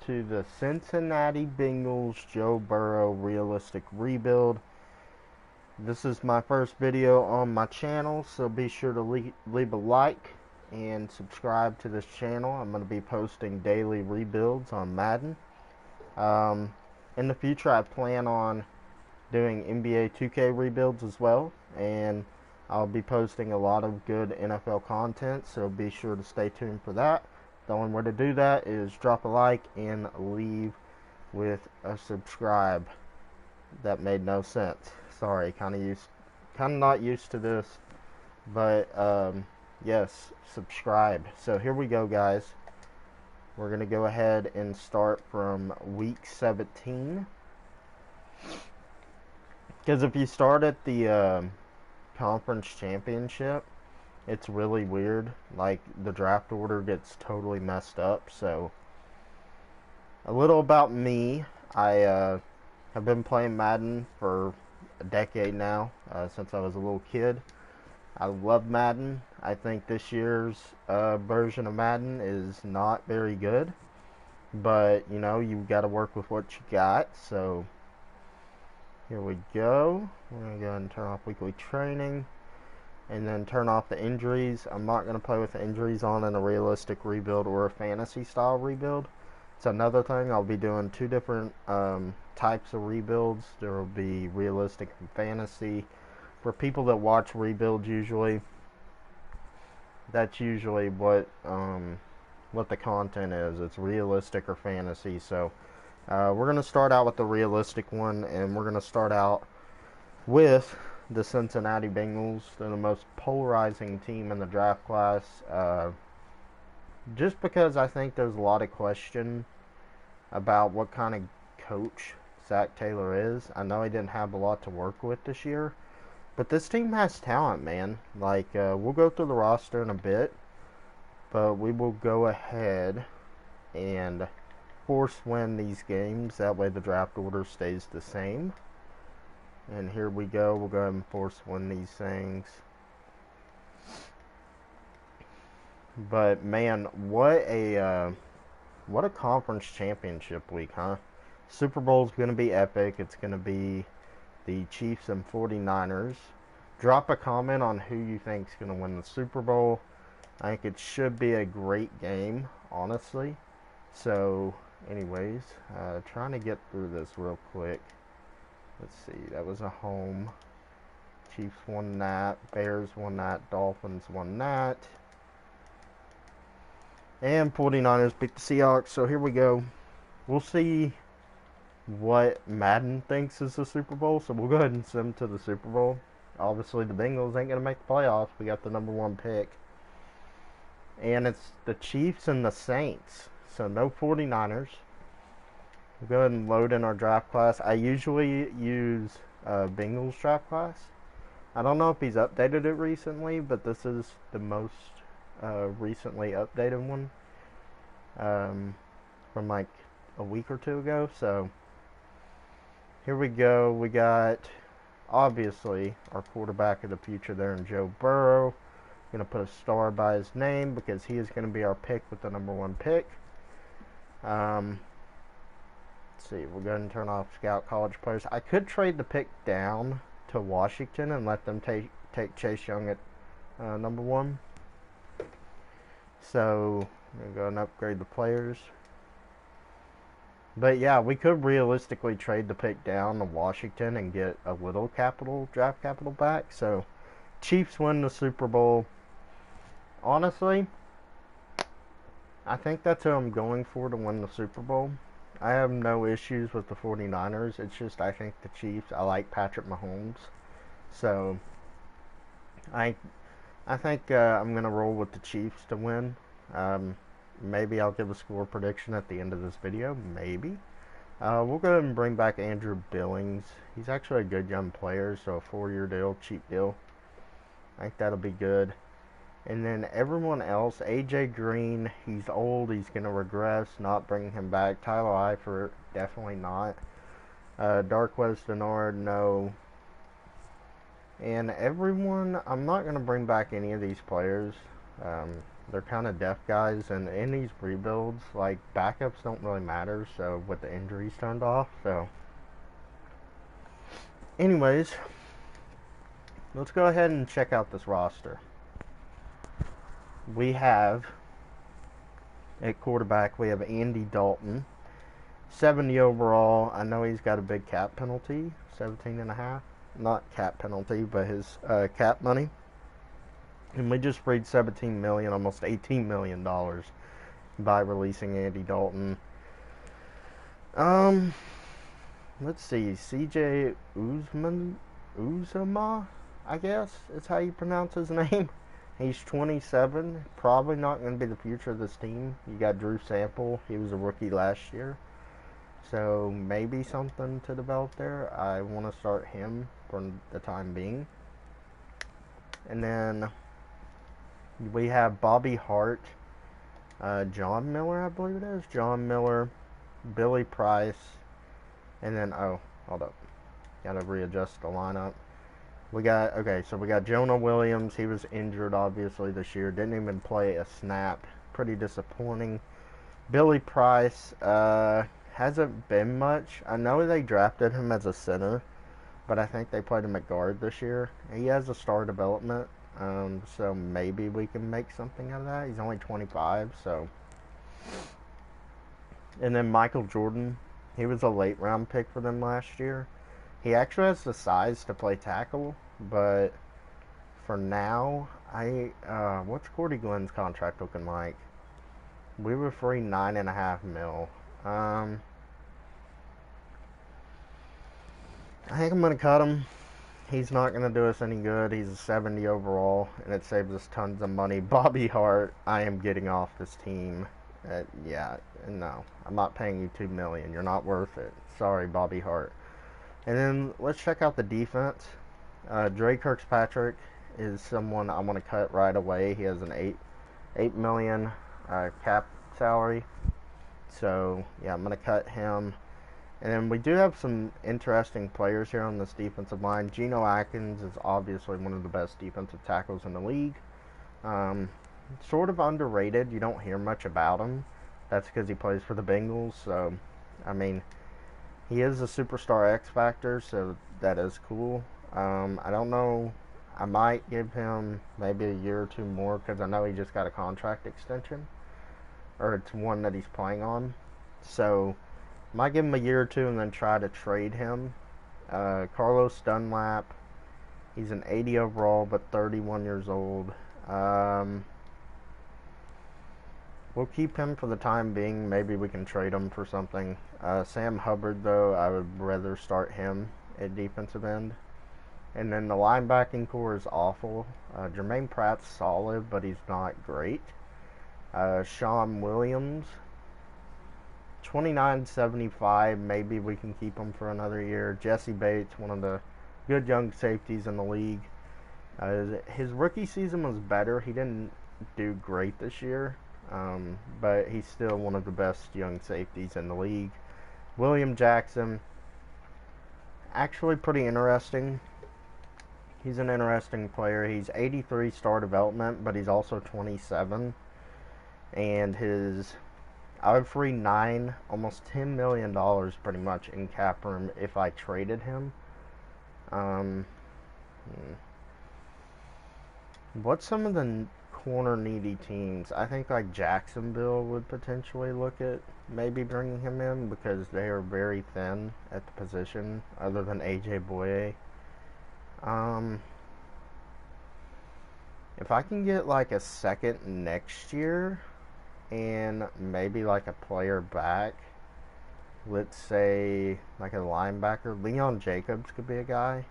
to the Cincinnati Bengals Joe Burrow realistic rebuild. This is my first video on my channel, so be sure to leave a like and subscribe to this channel. I'm going to be posting daily rebuilds on Madden. In the future, I plan on doing NBA 2K rebuilds as well, and I'll be posting a lot of good NFL content, so be sure to stay tuned for that. The only way to do that is drop a like and leave with a subscribe. That made no sense. Sorry, kind of not used to this, but yes, subscribe. So here we go, guys. We're gonna go ahead and start from week 17. Because if you start at the conference championship, it's really weird. Like, the draft order gets totally messed up. So, a little about me. I have been playing Madden for a decade now, since I was a little kid. I love Madden. I think this year's version of Madden is not very good. But, you know, you've got to work with what you got. So, here we go. We're going to go ahead and turn off weekly training. And then turn off the injuries. I'm not going to play with the injuries on in a realistic rebuild or a fantasy style rebuild. It's another thing. I'll be doing two different types of rebuilds. There will be realistic and fantasy. For people that watch rebuilds, usually that's usually what the content is. It's realistic or fantasy. So we're going to start out with the realistic one, and we're going to start out with the Cincinnati Bengals. They're the most polarizing team in the draft class, just because I think there's a lot of question about what kind of coach Zach Taylor is. I know he didn't have a lot to work with this year, but this team has talent, man. Like, we'll go through the roster in a bit, but we will go ahead and force win these games. That way the draft order stays the same. And here we go. We'll go ahead and force win these things. But man, what a conference championship week, huh? Super Bowl is going to be epic. It's going to be the Chiefs and 49ers. Drop a comment on who you think is going to win the Super Bowl. I think it should be a great game, honestly. So, anyways, trying to get through this real quick. Let's see, that was a home. Chiefs won that. Bears won that. Dolphins won that. And 49ers beat the Seahawks. So here we go. We'll see what Madden thinks is the Super Bowl. So we'll go ahead and send them to the Super Bowl. Obviously, the Bengals ain't going to make the playoffs. We got the #1 pick. And it's the Chiefs and the Saints. So no 49ers. We'll go ahead and load in our draft class. I usually use Bengals draft class. I don't know if he's updated it recently, but this is the most recently updated one from like a week or two ago. So here we go. We got, obviously, our quarterback of the future there in Joe Burrow. I'm going to put a star by his name because he is going to be our pick with the #1 pick. Let's see, we'll go ahead and turn off scout college players. I could trade the pick down to Washington and let them take Chase Young at #1. So, I'm going to go and upgrade the players. But yeah, we could realistically trade the pick down to Washington and get a little draft capital back. So, Chiefs win the Super Bowl. Honestly, I think that's who I'm going for to win the Super Bowl. I have no issues with the 49ers. It's just I think the Chiefs, I like Patrick Mahomes. So, I think I'm going to roll with the Chiefs to win. Maybe I'll give a score prediction at the end of this video. Maybe. We'll go ahead and bring back Andrew Billings. He's actually a good young player, so a 4-year deal, cheap deal. I think that'll be good. And then everyone else, AJ Green, he's old, he's going to regress, not bringing him back. Tyler Eifert, definitely not. Darqueze Dennard, no. And everyone, I'm not going to bring back any of these players. they're kind of depth guys, and in these rebuilds, like backups don't really matter. So with the injuries turned off, so anyways, let's go ahead and check out this roster. We have at quarterback, we have Andy Dalton, 70 overall. I know he's got a big cap penalty, 17 and a half. Not cap penalty, but his cap money. And we just freed 17 million, almost 18 million dollars by releasing Andy Dalton. Let's see, CJ Uzama, I guess is how you pronounce his name. He's 27, probably not going to be the future of this team. You got Drew Sample, he was a rookie last year. So maybe something to develop there. I want to start him for the time being. And then we have Bobby Hart, John Miller, I believe it is. John Miller, Billy Price, and then, oh, hold up. Got to readjust the lineup. We got Jonah Williams. He was injured, obviously, this year. Didn't even play a snap. Pretty disappointing. Billy Price, hasn't been much. I know they drafted him as a center, but I think they played him at guard this year. He has a star development, so maybe we can make something out of that. He's only 25, so. And then Michael Jordan, he was a late round pick for them last year. He actually has the size to play tackle, but for now, what's Cordy Glenn's contract looking like? We were free $9.5 million. I think I'm going to cut him. He's not going to do us any good. He's a 70 overall, and it saves us tons of money. Bobby Hart, I am getting off this team. Yeah, no. I'm not paying you $2 million. You're not worth it. Sorry, Bobby Hart. And then let's check out the defense. Dre Kirkpatrick is someone I want to cut right away. He has an $8 million cap salary. So, yeah, I'm going to cut him. And then we do have some interesting players here on this defensive line. Geno Atkins is obviously one of the best defensive tackles in the league. Sort of underrated. You don't hear much about him. That's because he plays for the Bengals. So, I mean, he is a superstar X Factor, so that is cool. I don't know. I might give him maybe a year or two more because I know he just got a contract extension. Or it's one that he's playing on. So, might give him a year or two and then try to trade him. Carlos Dunlap, he's an 80 overall but 31 years old. We'll keep him for the time being. Maybe we can trade him for something. Sam Hubbard, though, I would rather start him at defensive end. And then the linebacking core is awful. Jermaine Pratt's solid, but he's not great. Sean Williams, 29.75. Maybe we can keep him for another year. Jesse Bates, one of the good young safeties in the league. His rookie season was better. He didn't do great this year, but he's still one of the best young safeties in the league. William Jackson, actually pretty interesting. He's an interesting player. He's 83 star development, but he's also 27. And I would free almost $10 million pretty much in cap room if I traded him. What's some of the corner needy teams? I think like Jacksonville would potentially look at maybe bringing him in because they are very thin at the position other than AJ Boye. If I can get like a second next year and maybe like a player back, let's say like a linebacker, Leon Jacobs could be a guy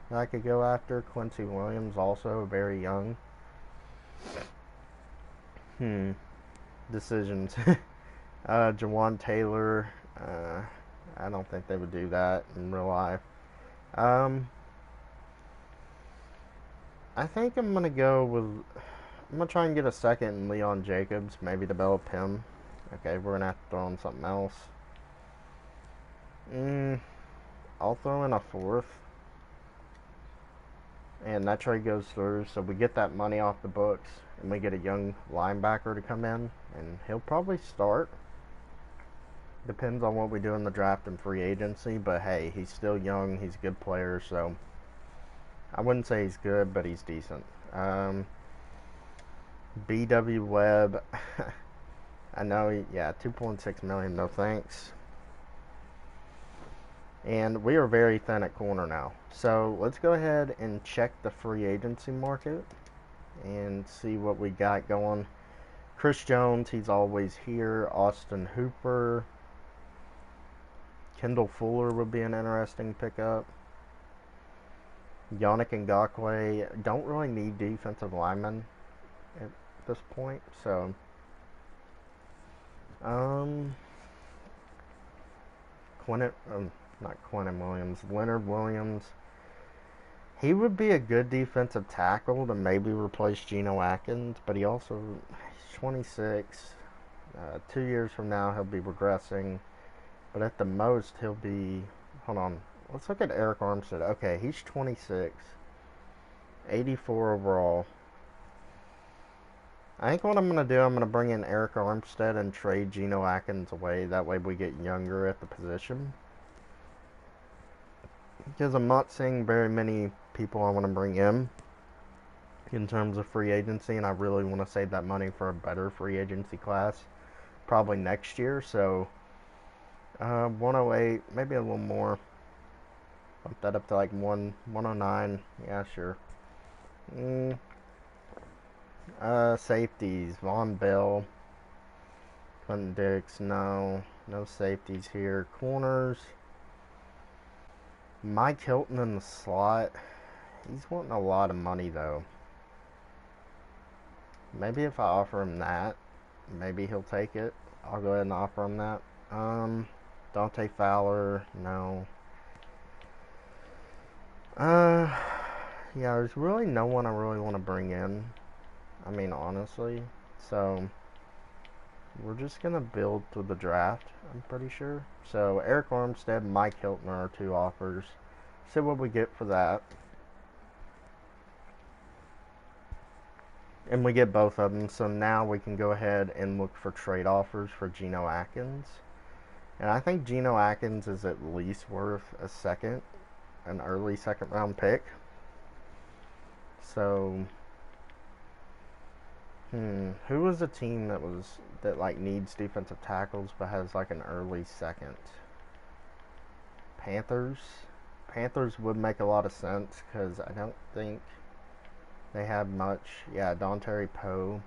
that I could go after. Quincy Williams, also very young. Decisions. Jawan Taylor, I don't think they would do that in real life. I think I'm going to try and get a second in Leon Jacobs, maybe develop him. Okay, we're going to have to throw in something else. I'll throw in a fourth. And that trade goes through, so we get that money off the books. and we get a young linebacker to come in, and he'll probably start. Depends on what we do in the draft and free agency, but hey, he's still young. He's a good player, so I wouldn't say he's good, but he's decent. BW Webb, I know, yeah, 2.6 million, no thanks. And we are very thin at corner now. So let's go ahead and check the free agency market and see what we got going. Chris Jones, he's always here. Austin Hooper. Kendall Fuller would be an interesting pickup. Yannick Ngakoue. Don't really need defensive linemen at this point. So, Leonard Williams. He would be a good defensive tackle to maybe replace Geno Atkins, but he's 26. 2 years from now, he'll be regressing. But at the most, he'll be... Hold on. Let's look at Eric Armstead. Okay, he's 26. 84 overall. I think what I'm going to do, I'm going to bring in Eric Armstead and trade Geno Atkins away. That way we get younger at the position. Because I'm not seeing very many people I want to bring in terms of free agency, and I really want to save that money for a better free agency class probably next year. So 108, maybe a little more. Bump that up to like 109. Yeah, sure. Safeties, Von Bell, Clinton Dix, no safeties here. Corners, Mike Hilton in the slot. He's wanting a lot of money though. Maybe if I offer him that, maybe he'll take it. I'll go ahead and offer him that. Dante Fowler, no. Yeah, there's really no one I really want to bring in. I mean, honestly. So, we're just going to build through the draft, I'm pretty sure. So, Eric Armstead, Mike Hilton are our two offers. See what we get for that. And we get both of them. So, now we can go ahead and look for trade offers for Geno Atkins. And I think Geno Atkins is at least worth an early second round pick. So, who was a team that like needs defensive tackles but has like an early second? Panthers. Panthers would make a lot of sense because I don't think they have much. Yeah, Dontari Poe.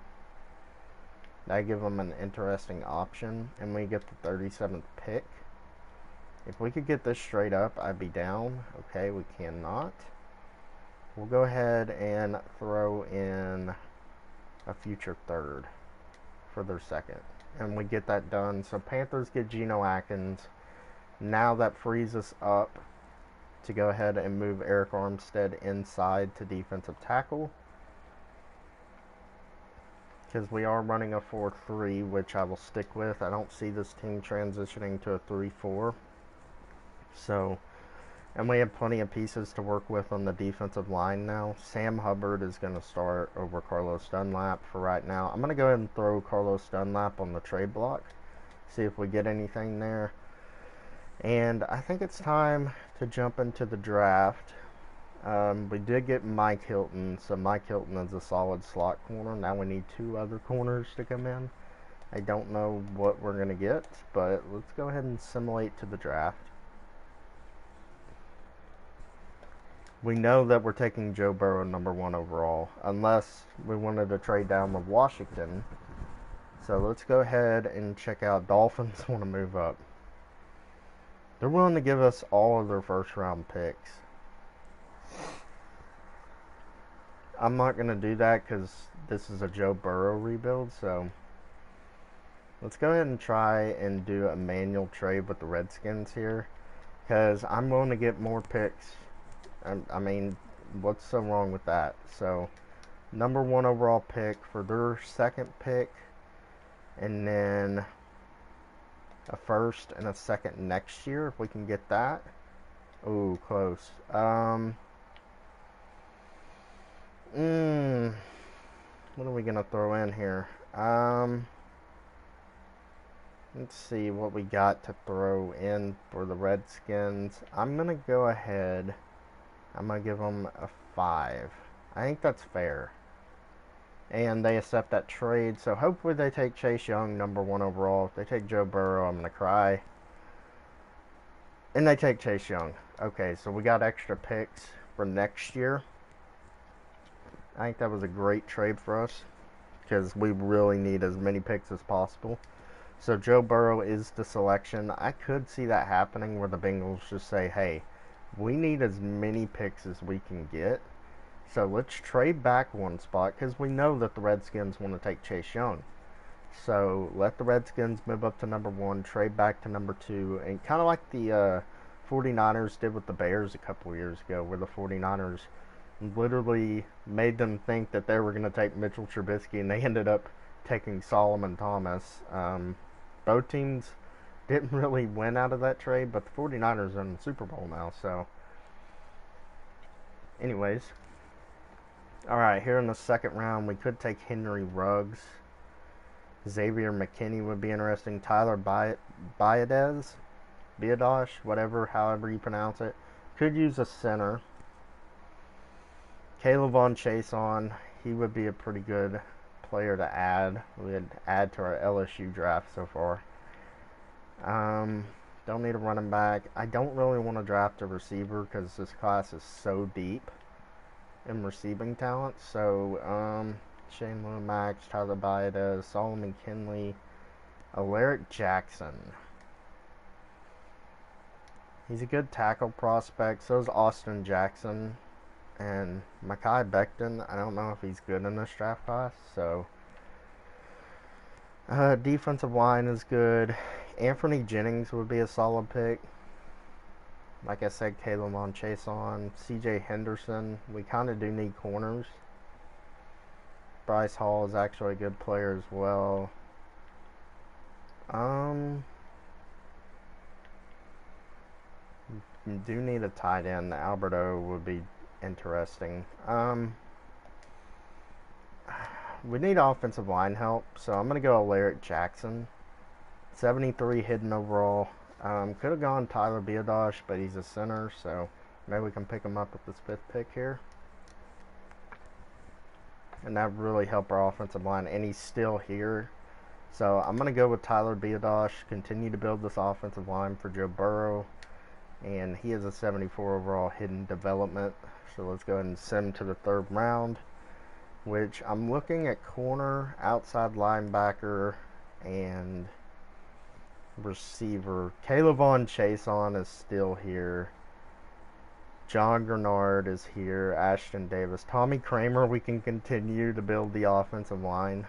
That give them an interesting option, and we get the 37th pick. If we could get this straight up, I'd be down. Okay, we cannot. We'll go ahead and throw in a future third for their second, and we get that done. So Panthers get Geno Atkins. Now that frees us up to go ahead and move Eric Armstead inside to defensive tackle, because we are running a 4-3, which I will stick with. I don't see this team transitioning to a 3-4. So, and we have plenty of pieces to work with on the defensive line now. Sam Hubbard is going to start over Carlos Dunlap for right now. I'm going to go ahead and throw Carlos Dunlap on the trade block, see if we get anything there. And I think it's time to jump into the draft. We did get Mike Hilton, so Mike Hilton is a solid slot corner. Now we need 2 other corners to come in. I don't know what we're going to get, but let's go ahead and simulate to the draft. We know that we're taking Joe Burrow number 1 overall, unless we wanted to trade down with Washington. So let's go ahead and check out. Dolphins want to move up. They're willing to give us all of their first round picks. I'm not going to do that because this is a Joe Burrow rebuild. So let's go ahead and try and do a manual trade with the Redskins here, because I'm willing to get more picks. I mean, what's so wrong with that? So, number 1 overall pick for their second pick, and then a first and a second next year if we can get that. Ooh, close. What are we gonna throw in here? Let's see what we got to throw in for the Redskins. I'm gonna go ahead. I'm gonna give them a 5. I think that's fair. And they accept that trade, so hopefully they take Chase Young, number 1 overall. If they take Joe Burrow, I'm gonna cry. And they take Chase Young. Okay, so we got extra picks for next year. I think that was a great trade for us because we really need as many picks as possible. So Joe Burrow is the selection. I could see that happening where the Bengals just say, hey, we need as many picks as we can get. So let's trade back one spot because we know that the Redskins want to take Chase Young. So let the Redskins move up to number 1, trade back to number 2, and kind of like the 49ers did with the Bears a couple years ago, where the 49ers literally made them think that they were going to take Mitchell Trubisky, and they ended up taking Solomon Thomas. Both teams didn't really win out of that trade, but the 49ers are in the Super Bowl now, so anyways. Alright, here in the second round, we could take Henry Ruggs. Xavier McKinney would be interesting. Tyler Biadasz, whatever, however you pronounce it. Could use a center. Caleb Von Chason, he would be a pretty good player to add. We'd add to our LSU draft so far. Don't need a running back. I don't really want to draft a receiver because this class is so deep in receiving talent. So, Shane Lomax, Tyler Biadasz, Solomon Kinley, Alaric Jackson. He's a good tackle prospect. So is Austin Jackson. And Mekhi Becton, I don't know if he's good in this draft class. So, defensive line is good. Anthony Jennings would be a solid pick. Like I said, Caleb Von Chason, CJ Henderson. We kind of do need corners. Bryce Hall is actually a good player as well. You do need a tight end. Alberto would be interesting. We need offensive line help, so I'm going to go Alaric Jackson. 73 hidden overall. Could have gone Tyler Biadasz, but he's a center, so maybe we can pick him up with this 5th pick here. And that would really help our offensive line, and he's still here. So I'm going to go with Tyler Biadasz, continue to build this offensive line for Joe Burrow. And he is a 74 overall hidden development. So let's go ahead and send him to the 3rd round, which I'm looking at corner, outside linebacker, and receiver. Caleb Von Chason is still here. John Grenard is here. Ashton Davis. Tommy Kramer, we can continue to build the offensive line.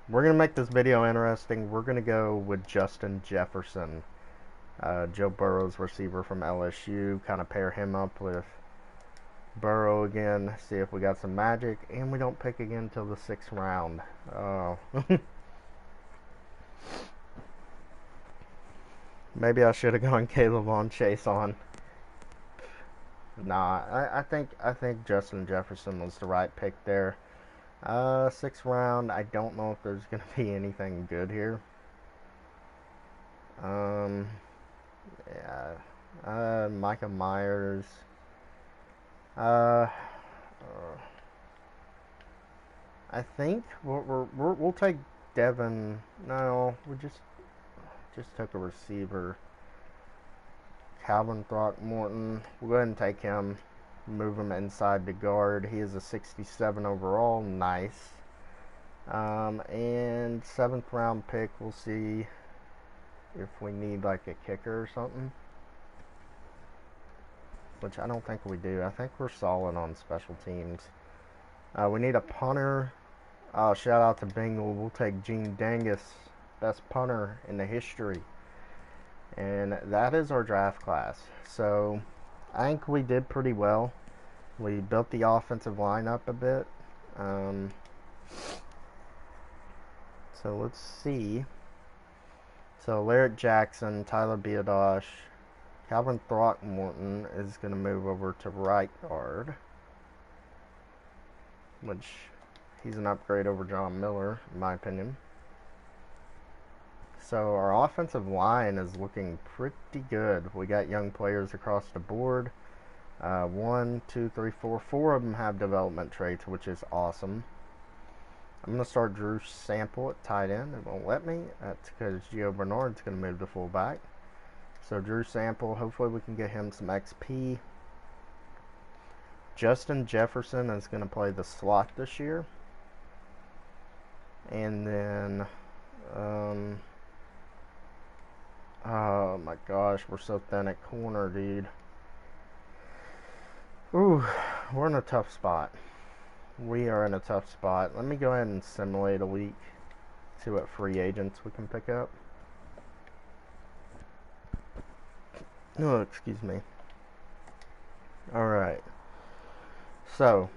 We're going to make this video interesting. We're going to go with Justin Jefferson. Joe Burrow's receiver from LSU. Kind of pair him up with Burrow again. See if we got some magic. And we don't pick again until the 6th round. Oh. Maybe I should have gone Caleb Von Chason. Nah, I think Justin Jefferson was the right pick there. 6th round, I don't know if there's gonna be anything good here. Yeah. Micah Myers. I think we'll take Devin. No, we just took a receiver. Calvin Throckmorton. We'll go ahead and take him. Move him inside the guard. He is a 67 overall. Nice. And 7th round pick. We'll see if we need like a kicker or something. Which I don't think we do. I think we're solid on special teams. We need a punter. Shout out to Bengal. We'll take Gene Dangus. Best punter in the history. And that is our draft class. So I think we did pretty well. We built the offensive line up a bit. So let's see. So Alaric Jackson, Tyler Biadasz, Calvin Throckmorton is going to move over to right guard. which he's an upgrade over John Miller, in my opinion. So our offensive line is looking pretty good. We got young players across the board. 1, 2, 3, 4. 4 of them have development traits, which is awesome. I'm going to start Drew Sample at tight end. It won't let me. That's because Gio Bernard's going to move to fullback. So Drew Sample, hopefully we can get him some XP. Justin Jefferson is going to play the slot this year. And then, oh my gosh, we're so thin at corner, dude. Ooh, we're in a tough spot. We are in a tough spot. Let me go ahead and simulate a week. See what free agents we can pick up. Oh, excuse me. Alright. So,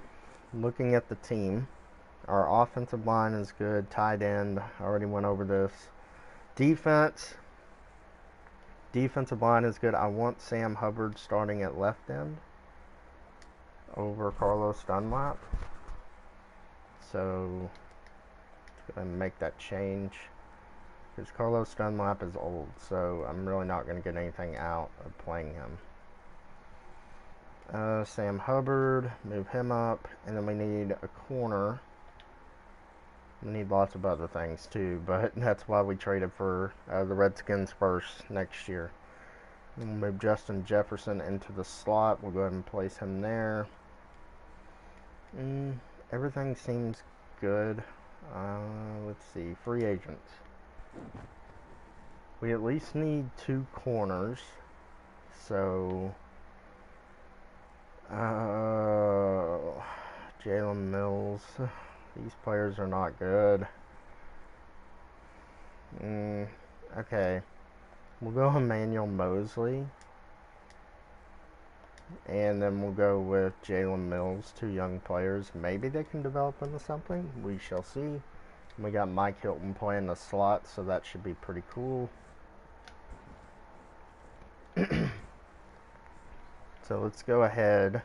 looking at the team, our offensive line is good. Tight end, I already went over this. Defensive line is good. I want Sam Hubbard starting at left end over Carlos Dunlap. So, let's go ahead and make that change. Because Carlos Dunlap is old, so I'm really not going to get anything out of playing him. Sam Hubbard, move him up, and then we need a corner. We need lots of other things too, but that's why we traded for the Redskins first next year. We'll move Justin Jefferson into the slot. We'll go ahead and place him there. Everything seems good. Let's see, free agents. We at least need 2 corners. So, Jalen Mills. These players are not good. Okay. We'll go Emmanuel Mosley. And then we'll go with Jalen Mills, 2 young players. Maybe they can develop into something. We shall see. We got Mike Hilton playing the slot, so that should be pretty cool. So let's go ahead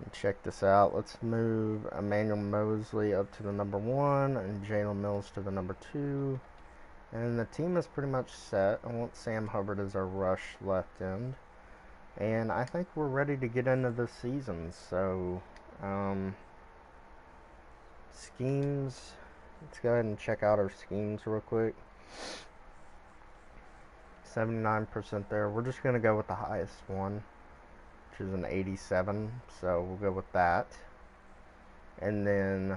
and check this out. Let's move Emmanuel Mosley up to the number 1 and Jalen Mills to the number 2. And the team is pretty much set. I want Sam Hubbard as our rush left end. And I think we're ready to get into the season. So, schemes. Let's go ahead and check out our schemes real quick. 79% there. We're just going to go with the highest one, which is an 87. So we'll go with that. And then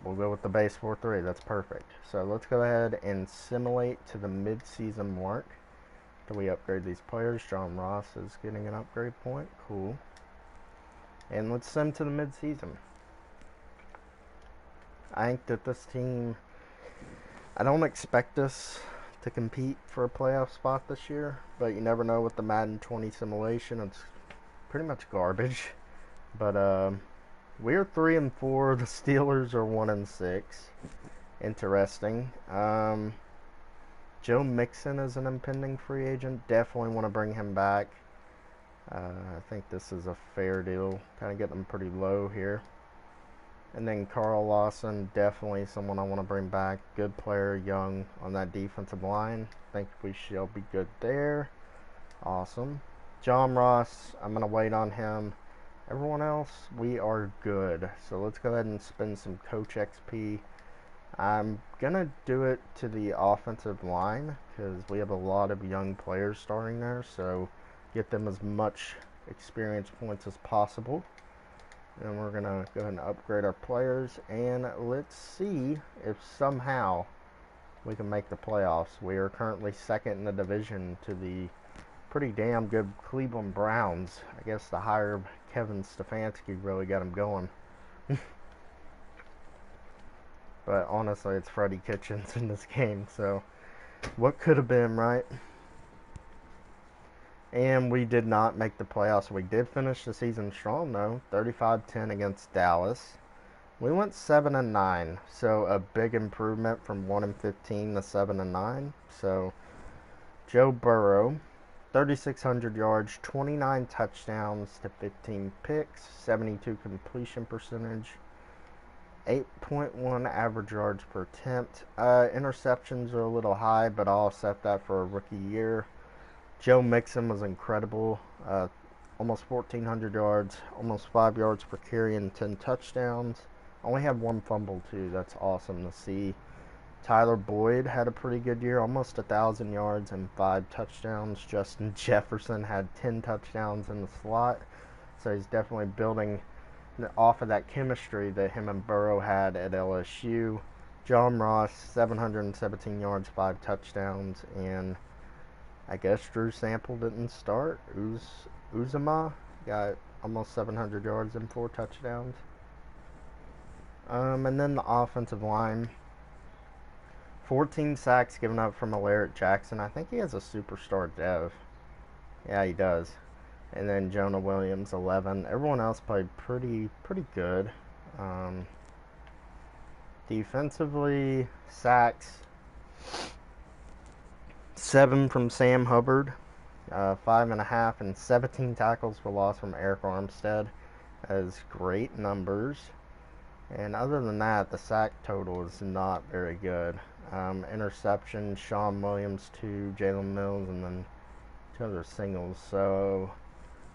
we'll go with the base 4-3. That's perfect. So let's go ahead and simulate to the mid-season mark. Do we upgrade these players? John Ross is getting an upgrade point. Cool. And let's sim to the mid-season. I think that this team, I don't expect us to compete for a playoff spot this year, but you never know with the Madden 20 simulation. It's pretty much garbage. But we're 3-4. The Steelers are 1-6. Interesting. Joe Mixon is an impending free agent. Definitely want to bring him back. I think this is a fair deal. Kind of getting them pretty low here. And then Carl Lawson, definitely someone I want to bring back. Good player, young on that defensive line. Think we shall be good there. Awesome. John Ross, I'm going to wait on him. Everyone else, we are good. So let's go ahead and spend some Coach XP. I'm going to do it to the offensive line because we have a lot of young players starting there. So get them as much experience points as possible. And we're going to go ahead and upgrade our players. And let's see if somehow we can make the playoffs. We are currently second in the division to the pretty damn good Cleveland Browns. I guess the hire Kevin Stefanski really got him going. But honestly, it's Freddie Kitchens in this game. So what could have been, right? And we did not make the playoffs. We did finish the season strong, though. 35-10 against Dallas. We went 7-9. So a big improvement from 1-15 to 7-9. So Joe Burrow, 3,600 yards, 29 touchdowns to 15 picks, 72 completion percentage, 8.1 average yards per attempt. Interceptions are a little high, but I'll set that for a rookie year. Joe Mixon was incredible. Almost 1,400 yards, almost 5 yards per carry, and 10 touchdowns. Only had one fumble, too. That's awesome to see. Tyler Boyd had a pretty good year, almost 1,000 yards and 5 touchdowns. Justin Jefferson had 10 touchdowns in the slot. So he's definitely building off of that chemistry that him and Burrow had at LSU. John Ross, 717 yards, 5 touchdowns, and I guess Drew Sample didn't start. Uzama got almost 700 yards and 4 touchdowns. And then the offensive line, 14 sacks given up from Alaric Jackson. I think he has a superstar dev. Yeah, he does. And then Jonah Williams, 11. Everyone else played pretty good. Defensively, sacks, 7 from Sam Hubbard, 5.5, and 17 tackles for loss from Eric Armstead. That is great numbers. And other than that, the sack total is not very good. Interception, Sean Williams 2, Jalen Mills, and then 2 other singles. So,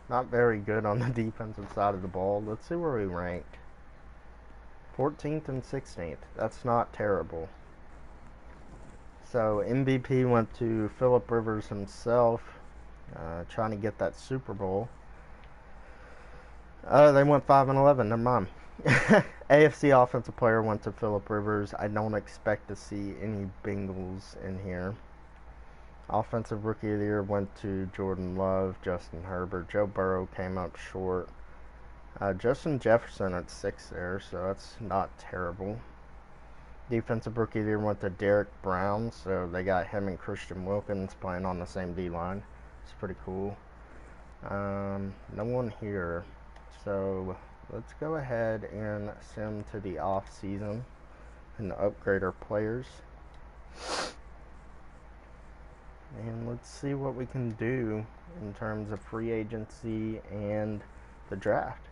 not very good on the defensive side of the ball. Let's see where we ranked. 14th and 16th. That's not terrible. So, MVP went to Phillip Rivers himself, trying to get that Super Bowl. They went 5-11. Never mind. AFC Offensive Player went to Phillip Rivers. I don't expect to see any Bengals in here. Offensive Rookie of the Year went to Jordan Love, Justin Herbert. Joe Burrow came up short. Justin Jefferson at 6 there, so that's not terrible. Defensive Rookie of the Year went to Derek Brown, so they got him and Christian Wilkins playing on the same D-line. It's pretty cool. No one here, so let's go ahead and send to the off season and upgrade our players. And let's see what we can do in terms of free agency and the draft.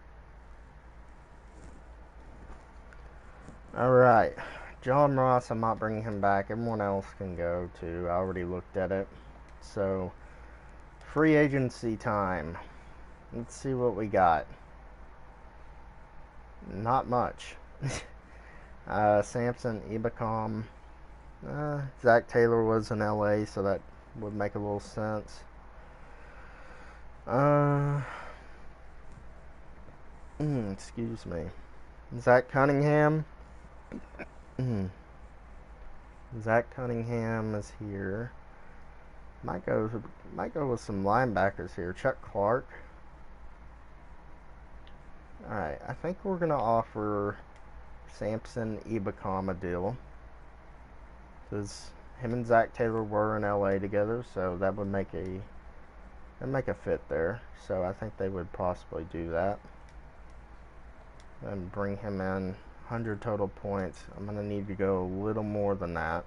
Alright, John Ross, I'm not bringing him back. Everyone else can go too. I already looked at it. So, free agency time. Let's see what we got. Not much. Samson Ebicom. Zach Taylor was in LA, so that would make a little sense. Excuse me. Zach Cunningham. Zach Cunningham is here. Might go with some linebackers here. Chuck Clark. Alright, I think we're going to offer Samson Ebicom a deal. Because him and Zach Taylor were in LA together, so that would make a fit there. So I think they would possibly do that. And bring him in. 100 total points. I'm going to need to go a little more than that.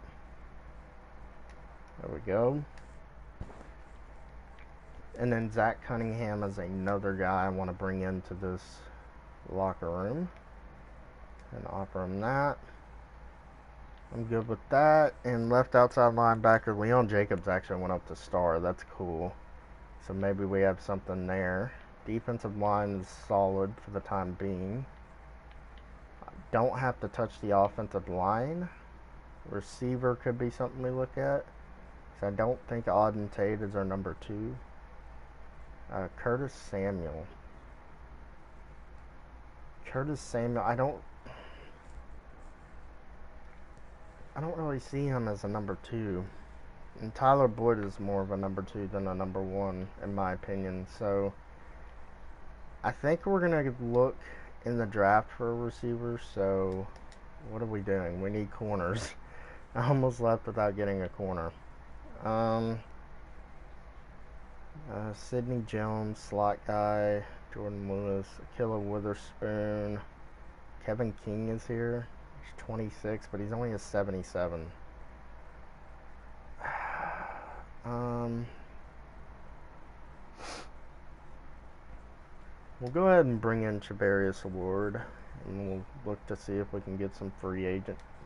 There we go. And then Zach Cunningham is another guy I want to bring into this locker room. And offer him that. I'm good with that. And left outside linebacker, Leon Jacobs actually went up to star. That's cool. So maybe we have something there. Defensive line is solid for the time being. Don't have to touch the offensive line. Receiver could be something we look at. So I don't think Auden Tate is our number 2. Curtis Samuel. I don't really see him as a number 2. And Tyler Boyd is more of a number 2 than a number 1, in my opinion. So I think we're going to look in the draft for a receiver. So what are we doing? We need corners. I almost left without getting a corner. Sidney Jones, slot guy. Jordan Lewis, Akilla Witherspoon. Kevin King is here. He's 26, but he's only a 77. We'll go ahead and bring in Chavarius Ward, and we'll look to see if we can get some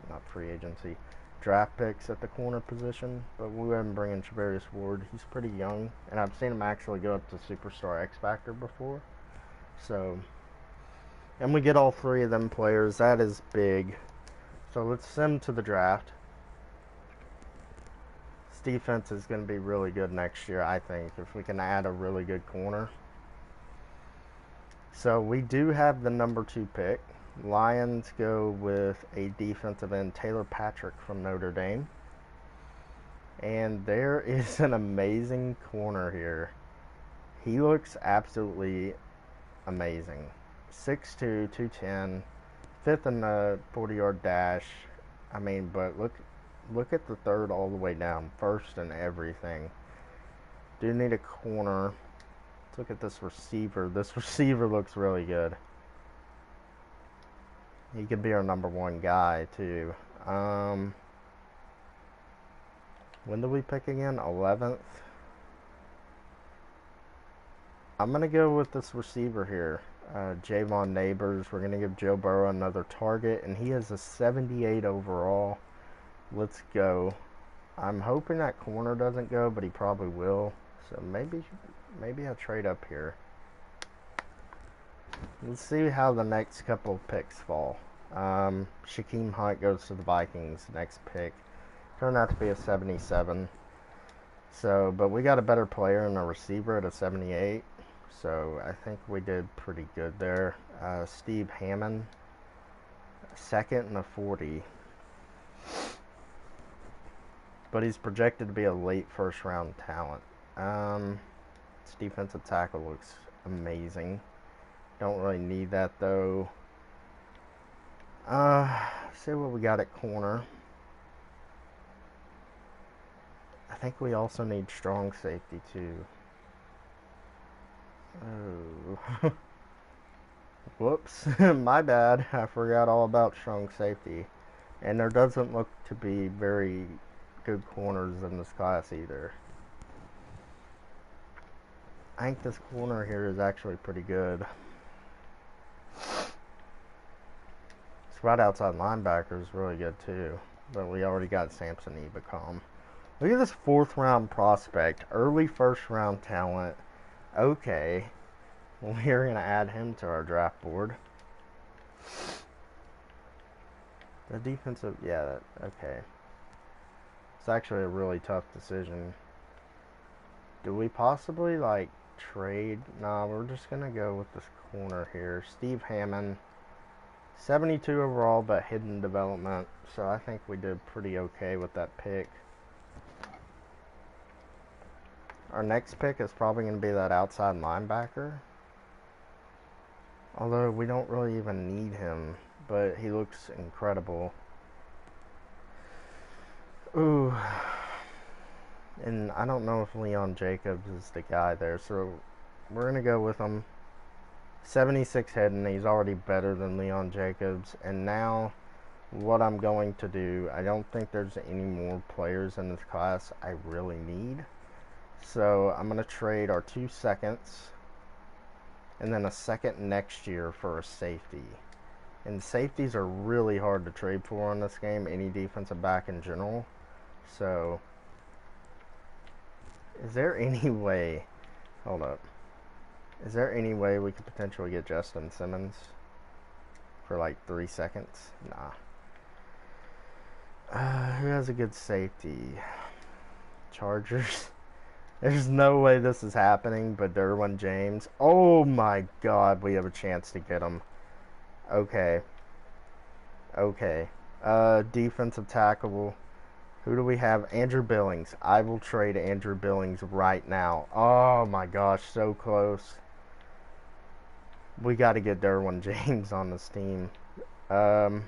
not free agency, draft picks at the corner position. But we'll go ahead and bring in Chavarius Ward. He's pretty young, and I've seen him actually go up to Superstar X Factor before. So, and we get all three of them players. That is big. So let's send to the draft. This defense is going to be really good next year, I think, if we can add a really good corner. So we do have the number 2 pick. Lions go with a defensive end, Taylor Patrick from Notre Dame. And there is an amazing corner here. He looks absolutely amazing. 6'2", 210, 5th in the 40-yard dash. I mean, but look at the third all the way down, first and everything. Do need a corner. Let's look at this receiver. This receiver looks really good. He could be our number 1 guy too. When do we pick again? 11th. I'm gonna go with this receiver here, Javon Neighbors. We're gonna give Joe Burrow another target, and he has a 78 overall. Let's go. I'm hoping that corner doesn't go, but he probably will. So maybe I'll trade up here. Let's see how the next couple of picks fall. Shaquem Hunt goes to the Vikings. Next pick turned out to be a 77. So, but we got a better player and a receiver at a 78. So I think we did pretty good there. Steve Hammond, 2nd and a 40. But he's projected to be a late first-round talent. This defensive tackle looks amazing. Don't really need that, though. See what we got at corner. I think we also need strong safety, too. Oh. Whoops. My bad. I forgot all about strong safety. And there doesn't look to be very good corners in this class either. I think this corner here is actually pretty good. This right outside linebacker is really good too. But we already got Samson Ebicom. Look at this 4th round prospect. Early 1st round talent. Okay. We're going to add him to our draft board. The defensive, yeah, okay. It's actually a really tough decision. Do we possibly, like, trade? Nah, we're just going to go with this corner here. Steve Hammond, 72 overall, but hidden development. So I think we did pretty okay with that pick. Our next pick is probably going to be that outside linebacker. Although we don't really even need him, but he looks incredible. Ooh. And I don't know if Leon Jacobs is the guy there, so we're going to go with him. 76 hidden, he's already better than Leon Jacobs. And now, what I'm going to do, I don't think there's any more players in this class I really need. So I'm going to trade our 2 seconds and then a second next year for a safety. And safeties are really hard to trade for in this game, any defensive back in general. So, is there any way, hold up, is there any way we could potentially get Justin Simmons for like 3 seconds? Nah. Who has a good safety? Chargers. There's no way this is happening, but Derwin James. Oh my God, we have a chance to get him. Okay. Okay. Defensive tackle. Who do we have? Andrew Billings. I will trade Andrew Billings right now. Oh my gosh, so close. We got to get Derwin James on this team. Leon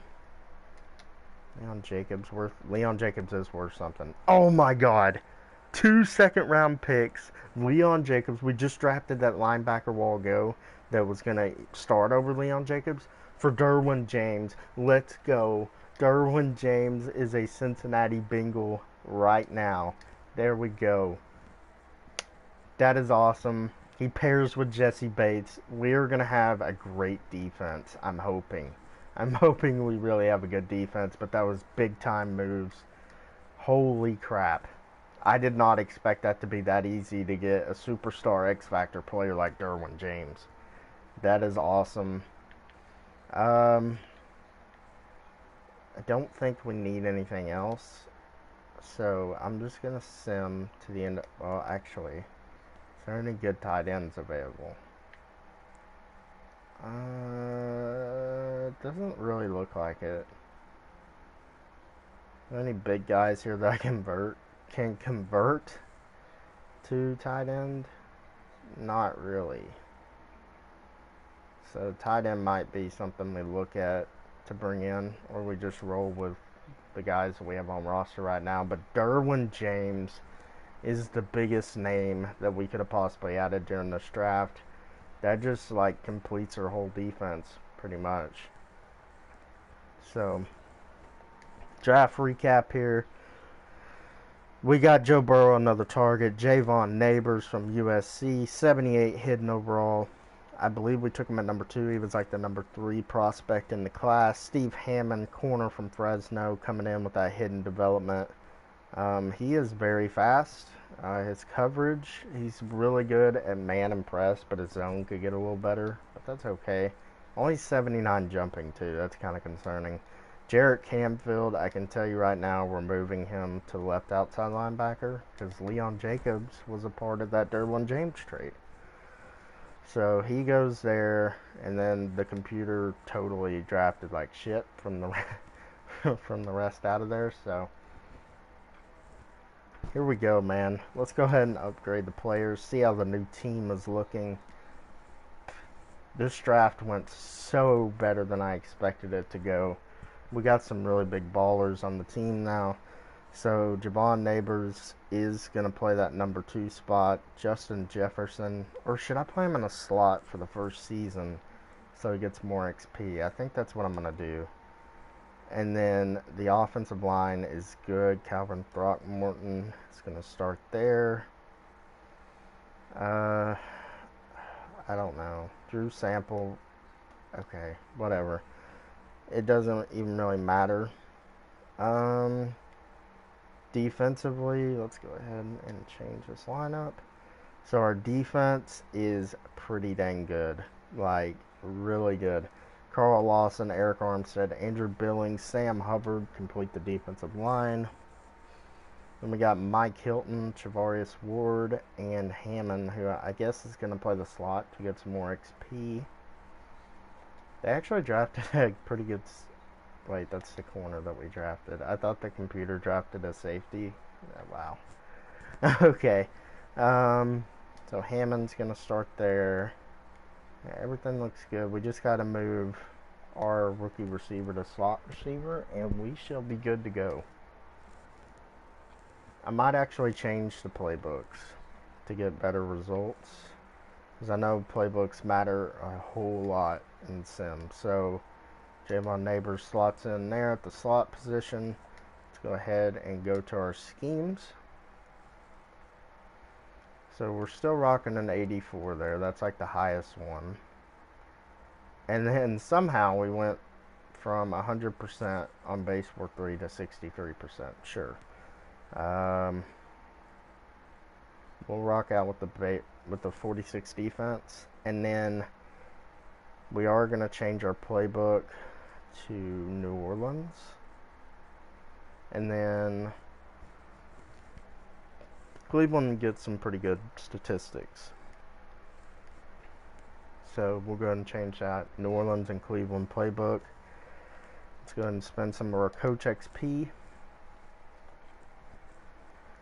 Jacobs is worth something. Oh my God. 2 second-round picks. Leon Jacobs. We just drafted that linebacker while ago that was going to start over Leon Jacobs for Derwin James. Let's go. Derwin James is a Cincinnati Bengal right now. There we go. That is awesome. He pairs with Jesse Bates. We're going to have a great defense, I'm hoping. I'm hoping we really have a good defense, but that was big time moves. Holy crap. I did not expect that to be that easy to get a superstar X Factor player like Derwin James. That is awesome. I don't think we need anything else. So I'm just going to sim to the end. Well, actually, is there any good tight ends available? It doesn't really look like it. Are there any big guys here that I can convert to tight end? Not really. So tight end might be something we look at to bring in, or we just roll with the guys that we have on roster right now. But Derwin James is the biggest name that we could have possibly added during this draft. That just like completes our whole defense pretty much. So draft recap here. We got Joe Burrow, another target. Javon Neighbors from USC, 78 hidden overall. I believe we took him at number 2. He was like the number 3 prospect in the class. Steve Hammond, corner from Fresno, coming in with that hidden development. He is very fast. His coverage, he's really good at man and press, but his zone could get a little better. But that's okay. Only 79 jumping, too. That's kind of concerning. Jarrett Camfield, I can tell you right now, we're moving him to left outside linebacker because Leon Jacobs was a part of that Derwin James trade. So he goes there, and then the computer totally drafted like shit from the from the rest out of there. So here we go, man. Let's go ahead and upgrade the players, see how the new team is looking. This draft went so better than I expected it to go. We got some really big ballers on the team now. So Javon Neighbors is going to play that number 2 spot. Justin Jefferson, or should I play him in a slot for the first season so he gets more XP? I think that's what I'm going to do. And then the offensive line is good. Calvin Throckmorton is going to start there. I don't know. Drew Sample. Okay, whatever. It doesn't even really matter. Defensively, let's go ahead and change this lineup. So our defense is pretty dang good. Like, really good. Carl Lawson, Eric Armstead, Andrew Billings, Sam Hubbard complete the defensive line. Then we got Mike Hilton, Chavarius Ward, and Hammond, who I guess is going to play the slot to get some more XP. They actually drafted a pretty good... Wait, that's the corner that we drafted. I thought the computer drafted a safety. Wow. Okay. So Hammond's going to start there. Yeah, everything looks good. We just got to move our rookie receiver to slot receiver, and we shall be good to go. I might actually change the playbooks to get better results, because I know playbooks matter a whole lot in Sim. So Javon Neighbors slots in there at the slot position. Let's go ahead and go to our schemes. So we're still rocking an 84 there. That's like the highest one. And then somehow we went from 100% on base 4-3 to 63%. Sure. We'll rock out with the 46 defense, and then we are going to change our playbook to New Orleans, and then Cleveland gets some pretty good statistics. So we'll go ahead and change that. New Orleans and Cleveland playbook. Let's go ahead and spend some of our coach XP.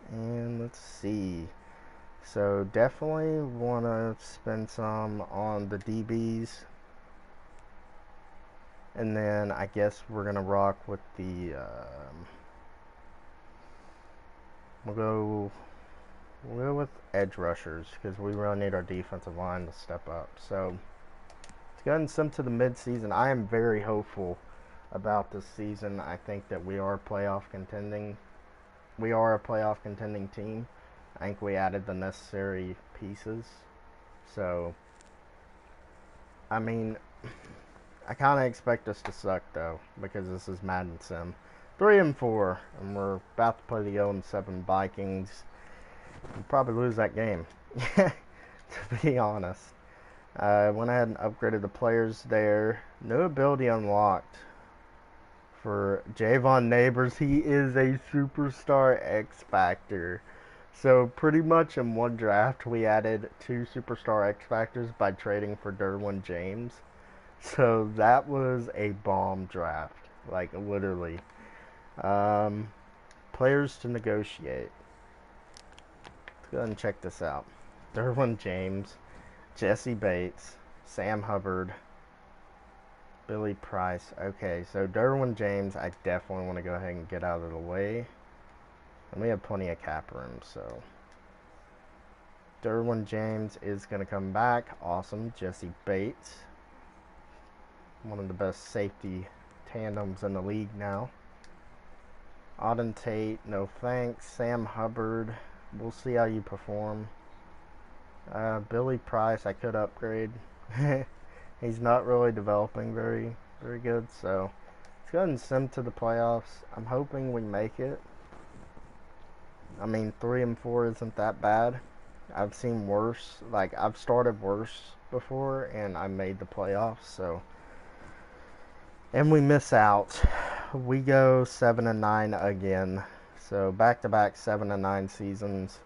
And let's see. So definitely want to spend some on the DBs. And then I guess we're going to rock with the... We'll go with edge rushers, because we really need our defensive line to step up. So let's go ahead and sim to the mid-season. I am very hopeful about this season. I think that we are playoff contending. We are a playoff contending team. I think we added the necessary pieces. So, I mean, I kind of expect us to suck though, because this is Madden Sim. 3-4, and we're about to play the 0-7 Vikings. We'll probably lose that game, to be honest. I went ahead and upgraded the players there. New ability unlocked for Javon Neighbors. He is a superstar X Factor. So pretty much in one draft, we added 2 superstar X Factors by trading for Derwin James. So that was a bomb draft, like literally. Players to negotiate. Let's go ahead and check this out. Derwin James, Jesse Bates, Sam Hubbard, Billy Price. Okay, so Derwin James, I definitely want to go ahead and get out of the way. And we have plenty of cap room, so. Derwin James is going to come back. Awesome. Jesse Bates, one of the best safety tandems in the league now. Auden Tate, no thanks. Sam Hubbard, we'll see how you perform. Billy Price, I could upgrade. He's not really developing very good, so let's go ahead and sim to the playoffs. I'm hoping we make it. I mean, 3-4 isn't that bad. I've seen worse. Like, I've started worse before, and I made the playoffs, so. And we miss out. We go 7-9 again. So, back-to-back 7-9 seasons.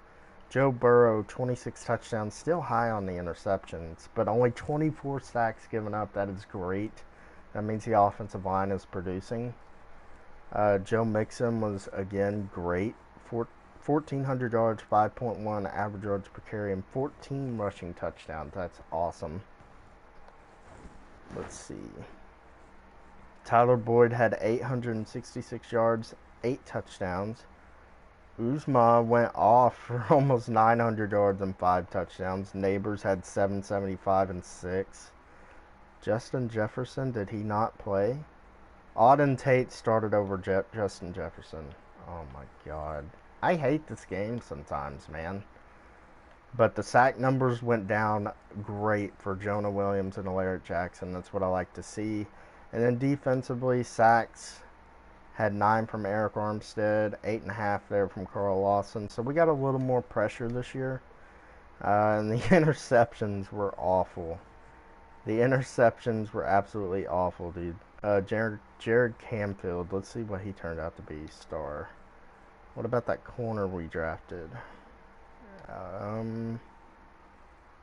Joe Burrow, 26 touchdowns, still high on the interceptions, but only 24 sacks given up. That is great. That means the offensive line is producing. Joe Mixon was, again, great. 1,400 yards, 5.1 average yards per carry, and 14 rushing touchdowns. That's awesome. Let's see. Tyler Boyd had 866 yards, 8 touchdowns. Uzma went off for almost 900 yards and 5 touchdowns. Neighbors had 775 and 6. Justin Jefferson, did he not play? Auden Tate started over Justin Jefferson. Oh my god. I hate this game sometimes, man. But the sack numbers went down great for Jonah Williams and Alaric Jackson. That's what I like to see. And then defensively, sacks had 9 from Eric Armstead, 8.5 there from Carl Lawson. So we got a little more pressure this year. And the interceptions were awful. The interceptions were absolutely awful, dude. Jared Camfield, let's see what he turned out to be. Star. What about that corner we drafted?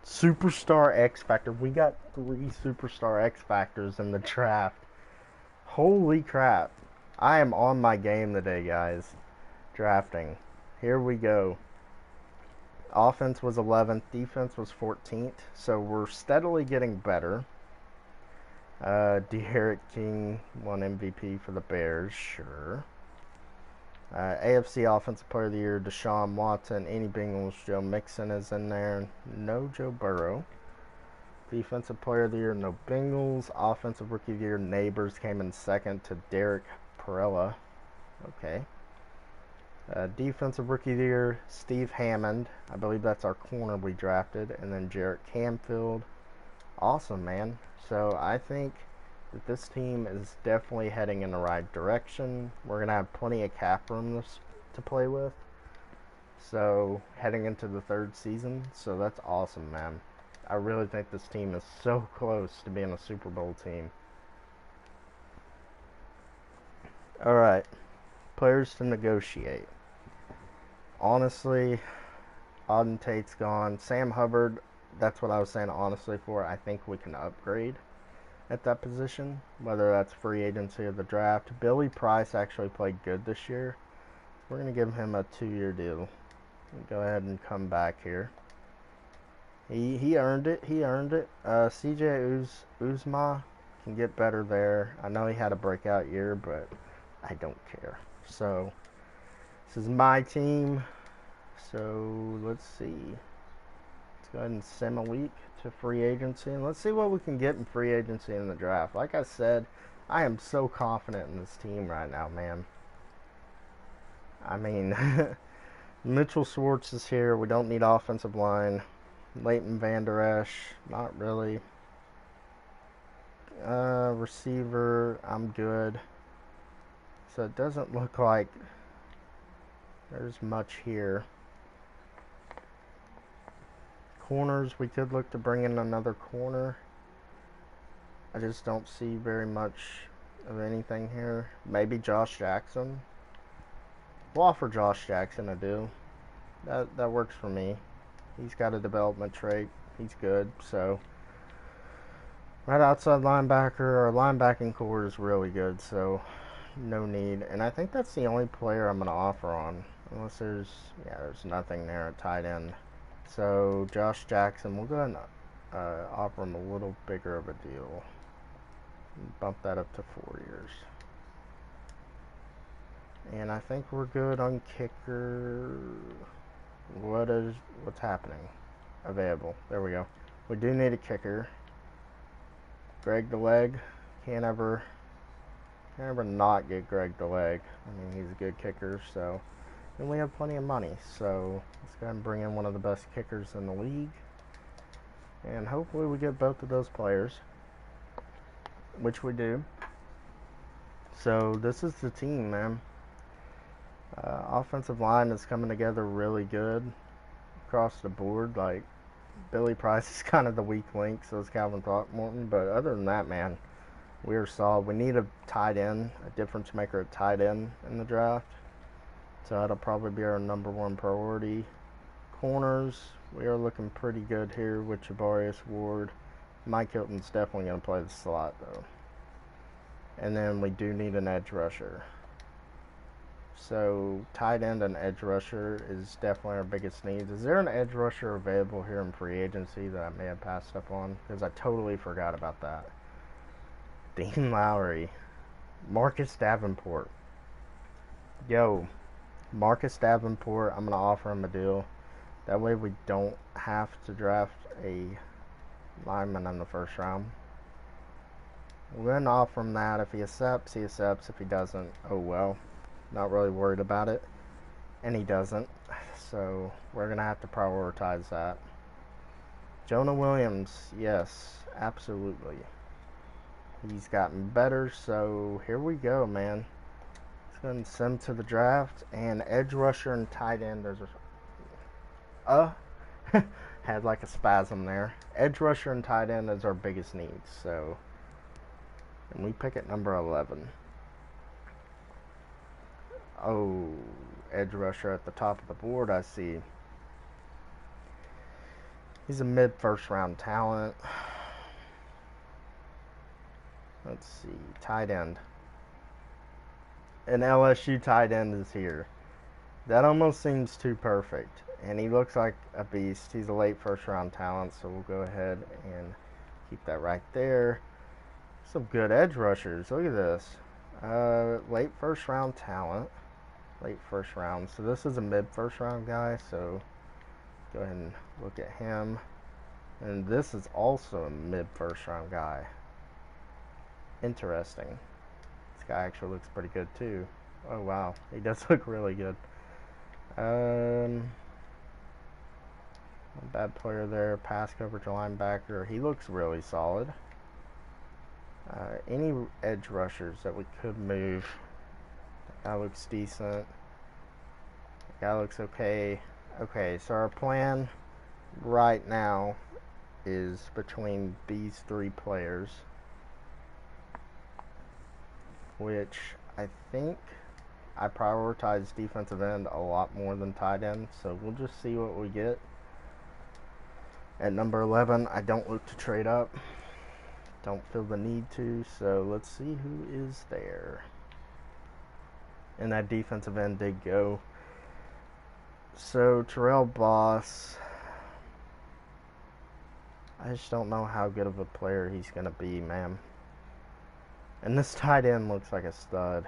Superstar X Factor. We got 3 Superstar X Factors in the draft. Holy crap. I am on my game today, guys. Drafting. Here we go. Offense was 11th. Defense was 14th. So we're steadily getting better. De'Aaron King won MVP for the Bears. Sure. AFC Offensive Player of the Year, Deshaun Watson. Any Bengals, Joe Mixon is in there. No Joe Burrow. Defensive Player of the Year, no Bengals. Offensive Rookie of the Year, Neighbors came in second to Derek Perella. Okay. Defensive Rookie of the Year, Steve Hammond. I believe that's our corner we drafted. And then Jarrett Camfield. Awesome, man. So I think that this team is definitely heading in the right direction. We're going to have plenty of cap room to play with. So, heading into the 3rd season. So, that's awesome, man. I really think this team is so close to being a Super Bowl team. Alright. Players to negotiate. Honestly, Auden Tate's gone. Sam Hubbard, that's what I was saying honestly for. I think we can upgrade at that position, whether that's free agency or the draft. Billy Price actually played good this year. We're going to give him a 2-year deal. Go ahead and come back here. He earned it. He earned it. CJ Uzma can get better there. I know he had a breakout year, but I don't care. So, this is my team. So, let's see. Let's go ahead and sim a week to free agency, and let's see what we can get in free agency in the draft. Like I said, I am so confident in this team right now, man. I mean, Mitchell Schwartz is here. We don't need offensive line. Leighton Vander Esch, not really. Receiver, I'm good. So it doesn't look like there's much here. Corners, we could look to bring in another corner. I just don't see very much of anything here. Maybe Josh Jackson. We'll offer Josh Jackson a deal. That works for me. He's got a development trait. He's good. So right outside linebacker, our linebacking core is really good. So no need. And I think that's the only player I'm going to offer on. Unless there's nothing there at tight end. So Josh Jackson, we'll go ahead and offer him a little bigger of a deal. Bump that up to 4 years. And I think we're good on kicker. What's happening? Available. There we go. We do need a kicker. Greg the Leg. Can't ever not get Greg the Leg. I mean, he's a good kicker, so. And we have plenty of money, so let's go ahead and bring in one of the best kickers in the league. And hopefully we get both of those players, which we do. So this is the team, man. Offensive line is coming together really good across the board. Like, Billy Price is kind of the weak link, so is Calvin Throckmorton. But other than that, man, we are solid. We need a tight end, a difference maker at tight end in the draft. So that'll probably be our number one priority. Corners, we are looking pretty good here with Jabarius Ward. Mike Hilton's definitely going to play the slot, though. And then we do need an edge rusher. So tight end and edge rusher is definitely our biggest needs. Is there an edge rusher available here in free agency that I may have passed up on? Because I totally forgot about that. Dean Lowry. Marcus Davenport. Yo, Marcus Davenport, I'm going to offer him a deal. That way we don't have to draft a lineman in the first round. We're going to offer him that. If he accepts, he accepts. If he doesn't, oh well. Not really worried about it. And he doesn't. So we're going to have to prioritize that. Jonah Williams, yes, absolutely. He's gotten better, so here we go, man. Let's go ahead and send him to the draft. And edge rusher and tight end, there's had like a spasm there. Edge rusher and tight end is our biggest needs, so. And we pick at number 11. Oh, edge rusher at the top of the board, I see. He's a mid-first round talent. Let's see, tight end. An LSU tight end is here. That almost seems too perfect. And he looks like a beast. He's a late first round talent, so we'll go ahead and keep that right there. Some good edge rushers. Look at this. Late first round talent. Late first round. So this is a mid first round guy, so go ahead and look at him. And this is also a mid first round guy. Interesting. This guy actually looks pretty good too. Oh wow, he does look really good. Bad player there. Pass coverage linebacker. He looks really solid. Any edge rushers that we could move. That guy looks decent. That guy looks okay. Okay, so our plan right now is between these three players, which I think I prioritize defensive end a lot more than tight end, so we'll just see what we get. At number 11, I don't look to trade up. Don't feel the need to, so let's see who is there. And that defensive end did go. So Terrell Boss, I just don't know how good of a player he's going to be, man. And this tight end looks like a stud.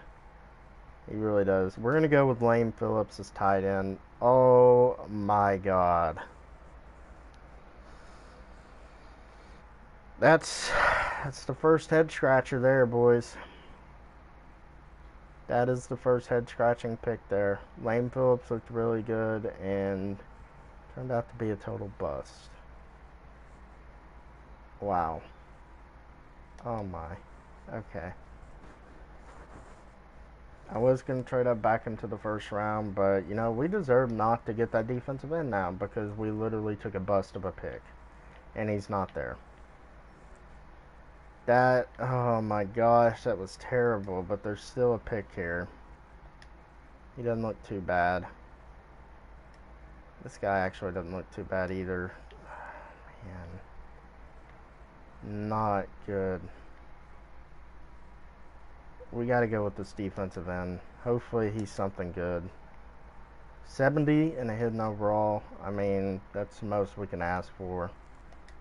He really does. We're going to go with Lane Phillips as tight end. Oh my God. That's the first head scratcher there, boys. That is the first head scratching pick there. Lane Phillips looked really good and turned out to be a total bust. Wow. Oh my. Okay. I was going to trade up back into the first round, but, you know, we deserve not to get that defensive end now because we literally took a bust of a pick. And he's not there. That, oh my gosh, that was terrible, but there's still a pick here. He doesn't look too bad. This guy actually doesn't look too bad either. Man. Not good. We got to go with this defensive end. Hopefully he's something good. 70 and a hidden overall. I mean, that's the most we can ask for.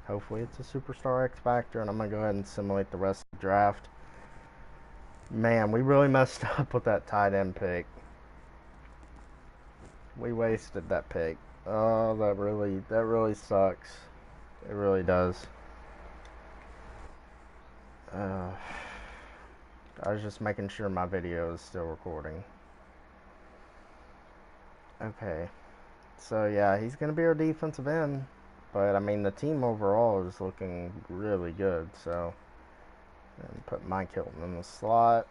Hopefully it's a superstar X Factor, and I'm going to go ahead and simulate the rest of the draft. Man, we really messed up with that tight end pick. We wasted that pick. Oh, that really sucks. It really does. I was just making sure my video is still recording. Okay. So, yeah, he's going to be our defensive end. But, I mean, the team overall is looking really good. So, and put Mike Hilton in the slot.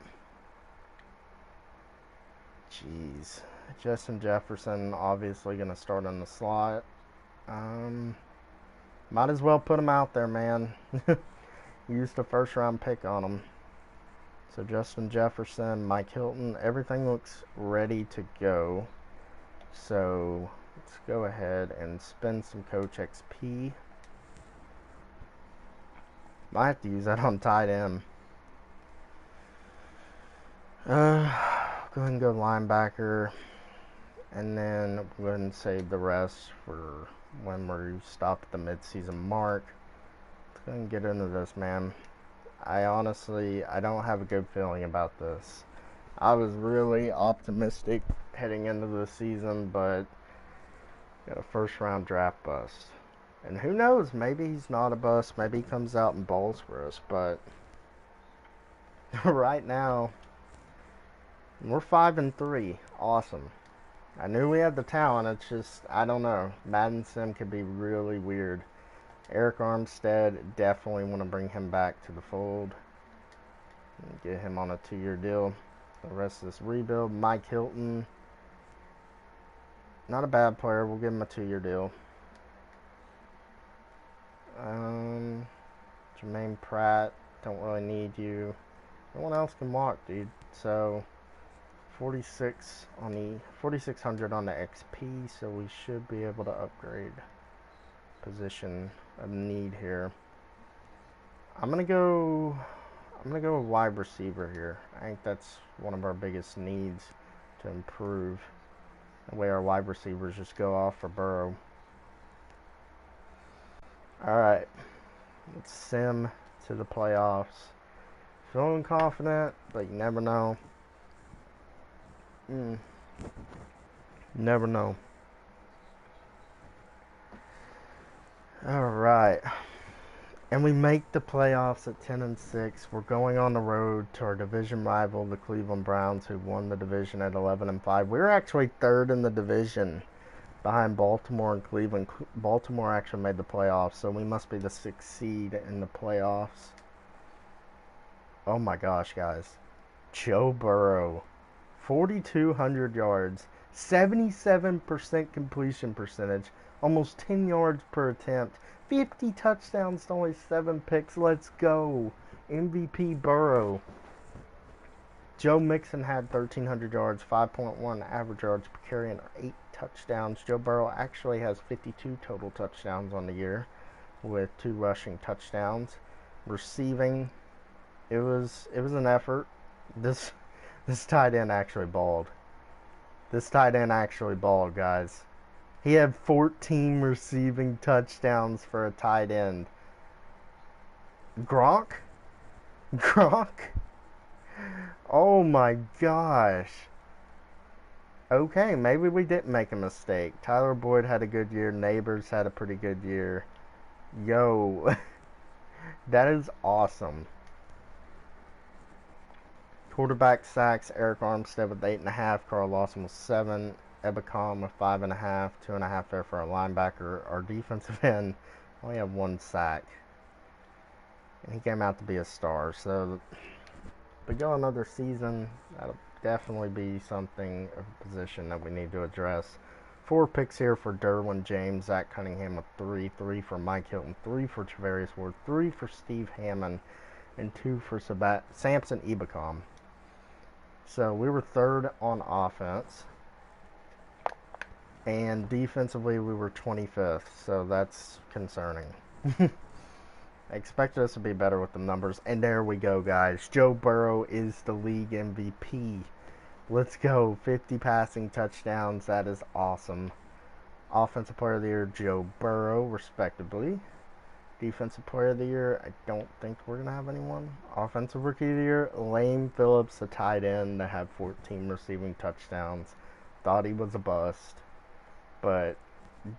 Jeez. Justin Jefferson obviously going to start in the slot. Might as well put him out there, man. Used a first round pick on him. So Justin Jefferson, Mike Hilton, everything looks ready to go. So let's go ahead and spend some Coach XP. Might have to use that on tight end. Go ahead and go linebacker. And then go ahead and save the rest for when we stop at the midseason mark. Let's go ahead and get into this, man. I don't have a good feeling about this. I was really optimistic heading into the season, but got a first round draft bust. And who knows, maybe he's not a bust. Maybe he comes out and balls for us. But right now, we're 5-3. Awesome. I knew we had the talent. It's just, I don't know. Madden Sim could be really weird. Eric Armstead, definitely want to bring him back to the fold. Get him on a 2-year deal. The rest of this rebuild. Mike Hilton. Not a bad player. We'll give him a 2-year deal. Jermaine Pratt. Don't really need you. No one else can walk, dude. So 4,600 on the XP, so we should be able to upgrade position of need here. I'm gonna go with wide receiver here. I think that's one of our biggest needs to improve. The way our wide receivers just go off for Burrow. Alright. Let's sim to the playoffs. Feeling confident, but you never know. Never know. Alright. And we make the playoffs at 10-6. We're going on the road to our division rival, the Cleveland Browns, who won the division at 11-5. We're actually third in the division behind Baltimore and Cleveland. Baltimore actually made the playoffs, so we must be the 6th seed in the playoffs. Oh my gosh, guys. Joe Burrow. 4,200 yards. 77% completion percentage. Almost 10 yards per attempt. 50 touchdowns to only 7 picks. Let's go. MVP Burrow. Joe Mixon had 1,300 yards, 5.1 average yards per carry, and 8 touchdowns. Joe Burrow actually has 52 total touchdowns on the year with 2 rushing touchdowns. Receiving, it was an effort. This tight end actually balled. This tight end actually balled, guys. He had 14 receiving touchdowns for a tight end. Gronk? Oh my gosh. Okay, maybe we didn't make a mistake. Tyler Boyd had a good year. Neighbors had a pretty good year. Yo. That is awesome. Quarterback sacks, Eric Armstead with 8.5, Carl Lawson with 7, Ebicom with 5.5, 2.5 there for our linebacker. Our defensive end only have 1 sack. He came out to be a star. So if we go another season, that'll definitely be something, a position that we need to address. 4 picks here for Derwin James, Zach Cunningham with 3, 3 for Mike Hilton, 3 for Travarius Ward, 3 for Steve Hammond, and 2 for Samson Ebicom. So we were 3rd on offense, and defensively we were 25th, so that's concerning. I expected us to be better with the numbers, and there we go, guys. Joe Burrow is the league MVP. Let's go. 50 passing touchdowns. That is awesome. Offensive Player of the Year, Joe Burrow, respectively. Defensive Player of the Year, I don't think we're going to have anyone. Offensive Rookie of the Year, Lane Phillips, a tight end that had 14 receiving touchdowns. Thought he was a bust. But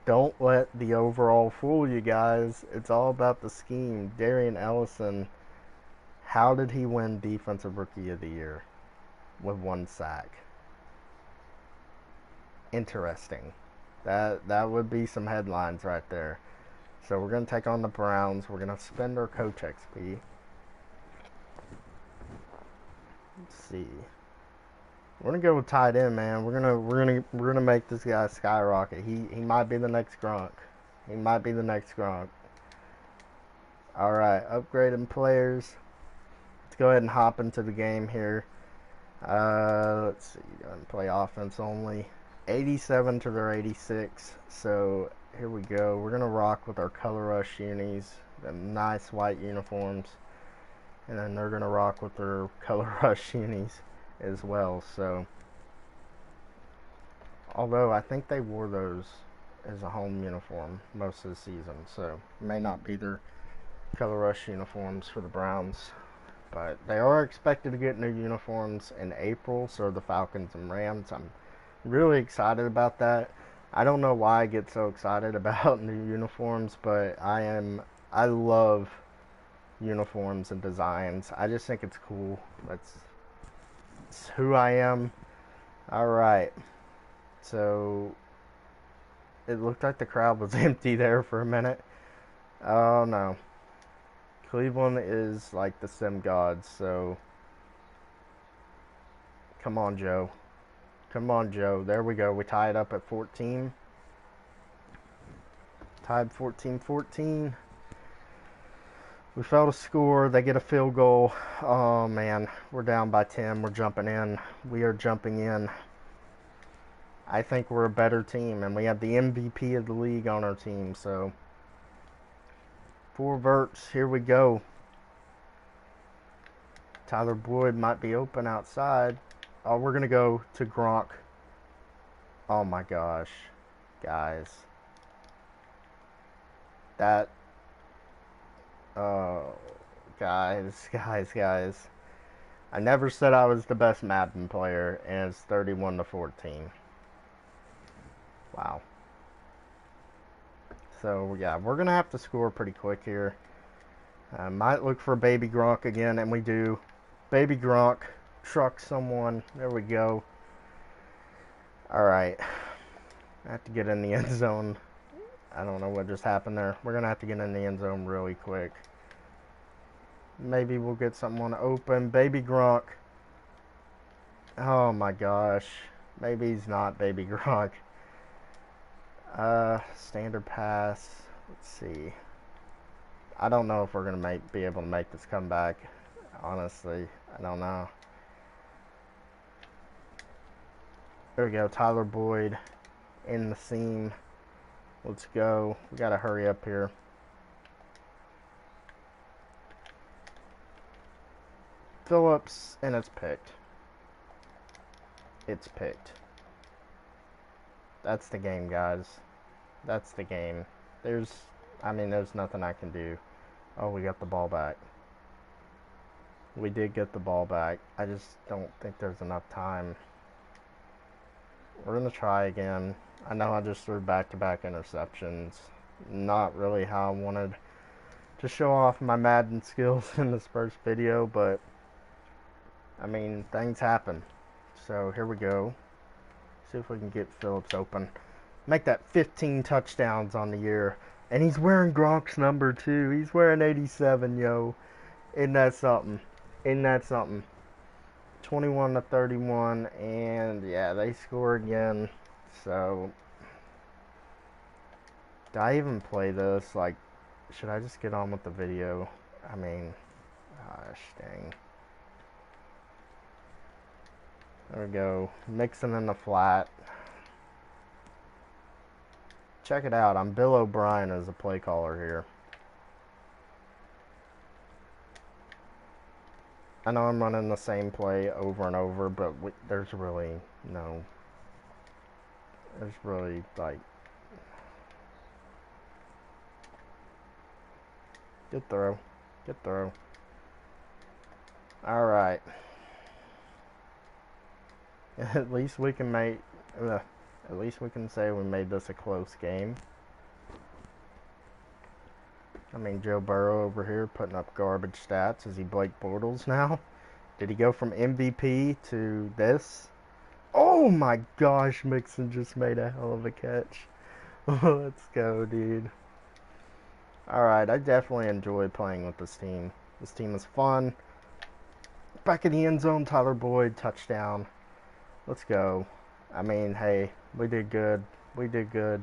don't let the overall fool you guys. It's all about the scheme. Darian Ellison, how did he win Defensive Rookie of the Year with 1 sack? Interesting. That would be some headlines right there. So we're going to take on the Browns. We're going to spend our coach XP. Let's see. We're gonna go with tight end, man. We're gonna make this guy skyrocket. He might be the next Gronk. He might be the next Gronk. All right, upgrading players. Let's go ahead and hop into the game here. Let's see. Go ahead and play offense only. 87 to their 86. So here we go. We're gonna rock with our color rush unis, the nice white uniforms, and then they're gonna rock with their color rush unis as well. So although I think they wore those as a home uniform most of the season, so it may not be their color rush uniforms for the Browns, but they are expected to get new uniforms in April. So the Falcons and Rams. I'm really excited about that. I don't know why I get so excited about new uniforms, but I love uniforms and designs. I just think it's cool. It's who I am. Alright. So it looked like the crowd was empty there for a minute. Oh no. Cleveland is like the sim gods, so come on, Joe. Come on, Joe. There we go. We tie it up at 14. Tied 14-14. We failed to score. They get a field goal. Oh, man. We're down by 10. We're jumping in. We are jumping in. I think we're a better team, and we have the MVP of the league on our team. So, 4 verts. Here we go. Tyler Boyd might be open outside. Oh, we're going to go to Gronk. Oh, my gosh. Guys. That... Oh, guys. I never said I was the best Madden player, and it's 31-14. Wow. So, yeah, we're going to have to score pretty quick here. Might look for Baby Gronk again, and we do. Baby Gronk. Truck someone. There we go. Alright. I have to get in the end zone. I don't know what just happened there. We're going to have to get in the end zone really quick. Maybe we'll get someone open. Baby Gronk. Oh my gosh. Maybe he's not Baby Gronk. Standard pass. Let's see. I don't know if we're going to be able to make this comeback. Honestly, I don't know. There we go. Tyler Boyd in the seam. Let's go. We got to hurry up here. Phillips, and it's picked. It's picked. That's the game, guys. That's the game. There's nothing I can do. Oh, we got the ball back. We did get the ball back. I just don't think there's enough time. We're going to try again. I know I just threw back-to-back interceptions. Not really how I wanted to show off my Madden skills in this first video, but I mean, things happen. So here we go. See if we can get Phillips open. Make that 15 touchdowns on the year. And he's wearing Gronk's number too. He's wearing 87, yo. Isn't that something? Isn't that something? 21-31, and yeah, they score again. So, did I even play this? Like, should I just get on with the video? I mean, gosh dang. There we go. Mixing in the flat. Check it out. I'm Bill O'Brien as a play caller here. I know I'm running the same play over and over, but there's really no. There's really, like. Good throw. Good throw. Alright. At least we can make. At least we can say we made this a close game. I mean, Joe Burrow over here putting up garbage stats. Is he Blake Bortles now? Did he go from MVP to this? Oh my gosh, Mixon just made a hell of a catch. Let's go, dude. Alright, I definitely enjoy playing with this team. This team is fun. Back in the end zone, Tyler Boyd, touchdown. Let's go. I mean, hey, we did good. We did good.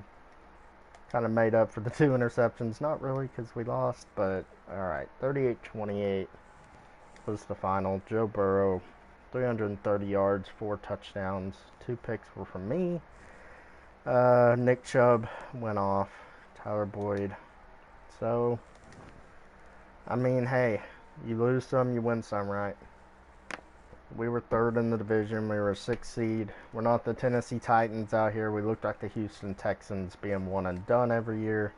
Kind of made up for the 2 interceptions. Not really, because we lost, but alright. 38-28 was the final. Joe Burrow, 330 yards, 4 touchdowns. 2 picks were from me. Nick Chubb went off. Tyler Boyd. So, I mean, hey, you lose some, you win some, right? We were 3rd in the division. We were a 6th seed. We're not the Tennessee Titans out here. We looked like the Houston Texans being one and done every year.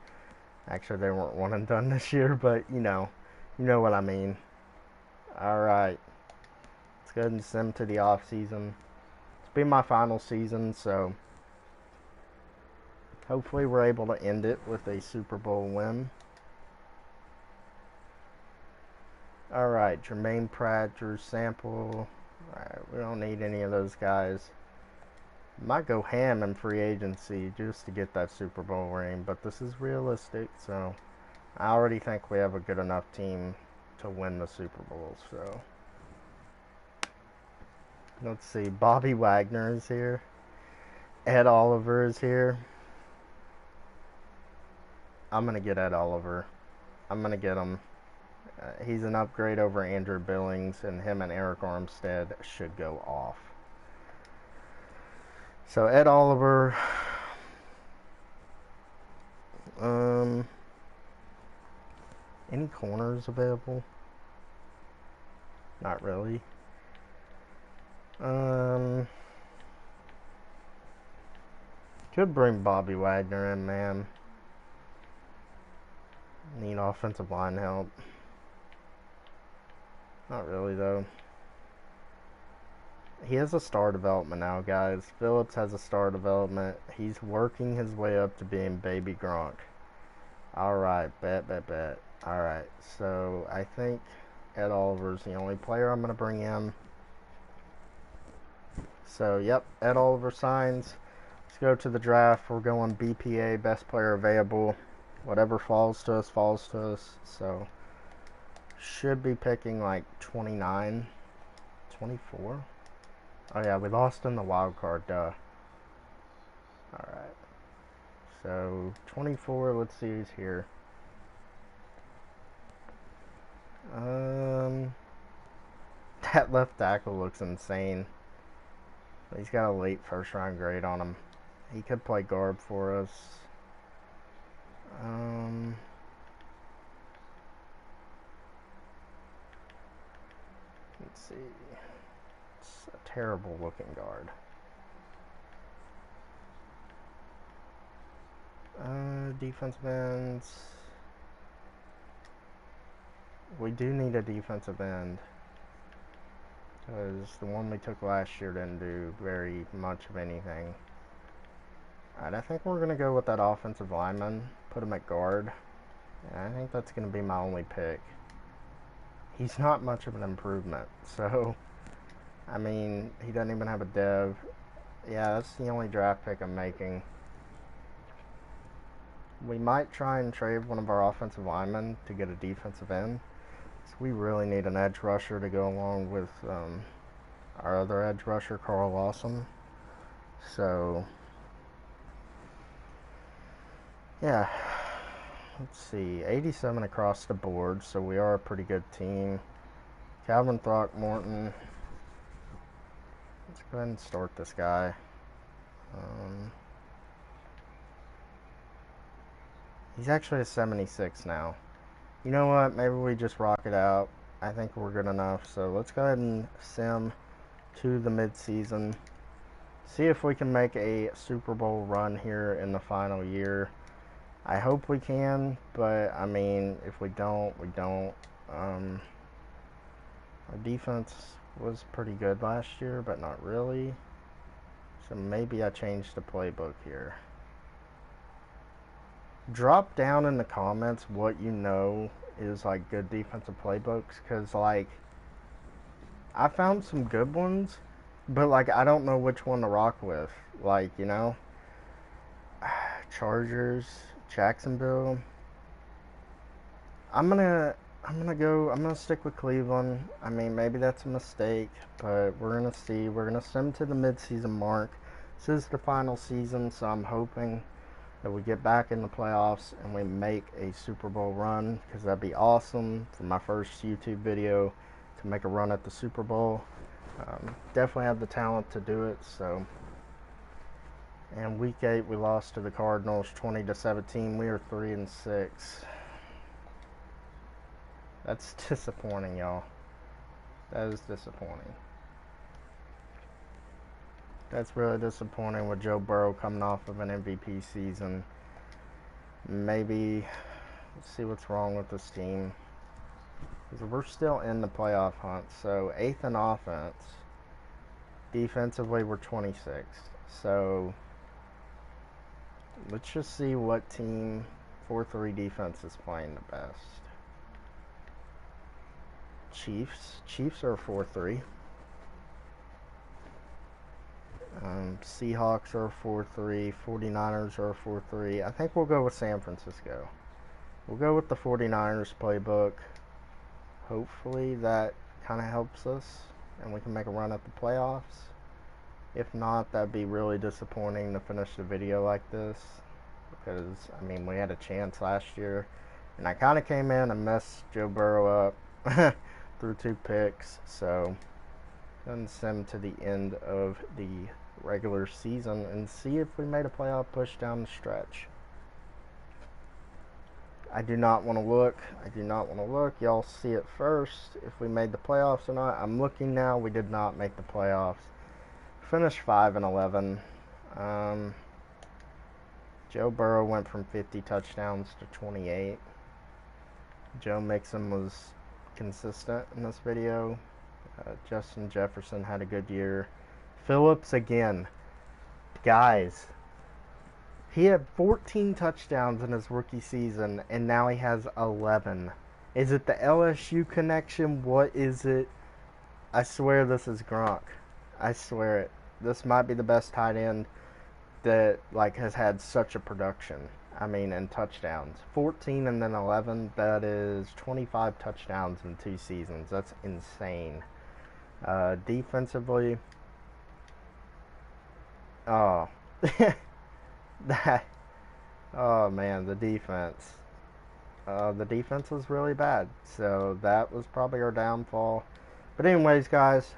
Actually, they weren't one and done this year, but you know what I mean. All right, let's go ahead and sim to the off season. It's been my final season, so hopefully we're able to end it with a Super Bowl win. All right, Jermaine Pratt, Drew Sample. Alright, we don't need any of those guys. Might go ham in free agency just to get that Super Bowl ring, but this is realistic, so I already think we have a good enough team to win the Super Bowl, so let's see. Bobby Wagner is here. Ed Oliver is here. I'm gonna get Ed Oliver. I'm gonna get him. He's an upgrade over Andrew Billings, and him and Eric Armstead should go off. So Ed Oliver, any corners available? Not really. Could bring Bobby Wagner in, man. Need offensive line help. Not really, though. He has a star development now, guys. Phillips has a star development. He's working his way up to being baby Gronk. Alright, bet. Alright, so I think Ed Oliver's the only player I'm going to bring in. So, yep, Ed Oliver signs. Let's go to the draft. We're going BPA, best player available. Whatever falls to us, falls to us. So, should be picking like 29, 24. Oh yeah, we lost in the wild card, duh. Alright. So, 24, let's see who's here. That left tackle looks insane. He's got a late first round grade on him. He could play guard for us. Let's see. It's a terrible looking guard. Defensive ends. We do need a defensive end, because the one we took last year didn't do very much of anything. Alright, I think we're going to go with that offensive lineman, put him at guard, and I think that's going to be my only pick. He's not much of an improvement, so, I mean, he doesn't even have a dev. Yeah, that's the only draft pick I'm making. We might try and trade one of our offensive linemen to get a defensive end. So we really need an edge rusher to go along with our other edge rusher, Carl Lawson. So, yeah. Let's see. 87 across the board, so we are a pretty good team. Calvin Throckmorton. Let's go ahead and start this guy. He's actually a 76 now. You know what? Maybe we just rock it out. I think we're good enough. So let's go ahead and sim to the midseason. See if we can make a Super Bowl run here in the final year. I hope we can, but I mean, if we don't, we don't. Our defense was pretty good last year, but not really. So maybe I changed the playbook here. Drop down in the comments what you know is like good defensive playbooks, because like I found some good ones, but like I don't know which one to rock with. Like, you know, Chargers, Jacksonville. I'm gonna stick with Cleveland. I mean, maybe that's a mistake, but we're gonna see. We're gonna sim to the midseason mark. This is the final season, so I'm hoping that we get back in the playoffs and we make a Super Bowl run, because that'd be awesome for my first YouTube video to make a run at the Super Bowl. Definitely have the talent to do it. So, and week 8 we lost to the Cardinals 20-17. We are 3-6. That's disappointing, y'all. That is disappointing. That's really disappointing with Joe Burrow coming off of an MVP season. Maybe, let's see what's wrong with this team. Because we're still in the playoff hunt. So 8th in offense. Defensively, we're 26th. So let's just see what team 4-3 defense is playing the best. Chiefs are 4-3. Seahawks are 4-3. 49ers are 4-3. I think we'll go with San Francisco. We'll go with the 49ers playbook. Hopefully that kind of helps us and we can make a run at the playoffs. If not, that'd be really disappointing to finish the video like this, because I mean, we had a chance last year and I kind of came in and messed Joe Burrow up through 2 picks. So then sim to the end of the regular season and see if we made a playoff push down the stretch. I do not want to look. Y'all see it first if we made the playoffs or not. I'm looking now. We did not make the playoffs. Finished 5-11. Joe Burrow went from 50 touchdowns to 28. Joe Mixon was consistent in this video. Justin Jefferson had a good year. Phillips again. Guys, he had 14 touchdowns in his rookie season, and now he has 11. Is it the LSU connection? What is it? I swear this is Gronk. I swear it. This might be the best tight end that like has had such a production. I mean, in touchdowns. 14 and then 11. That is 25 touchdowns in 2 seasons. That's insane. Defensively, oh, that, oh man, the defense was really bad. So that was probably our downfall. But anyways, guys,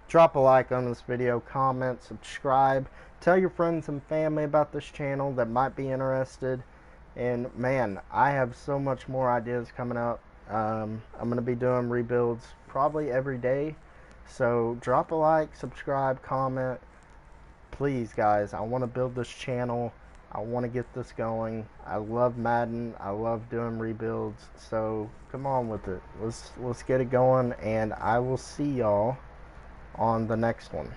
drop a like on this video, comment, subscribe, tell your friends and family about this channel that might be interested. And man, I have so much more ideas coming up. I'm gonna be doing rebuilds probably every day. So drop a like, subscribe, comment. Please, guys, I want to build this channel. I want to get this going. I love Madden. I love doing rebuilds. So come on with it. Let's get it going, and I will see y'all on the next one.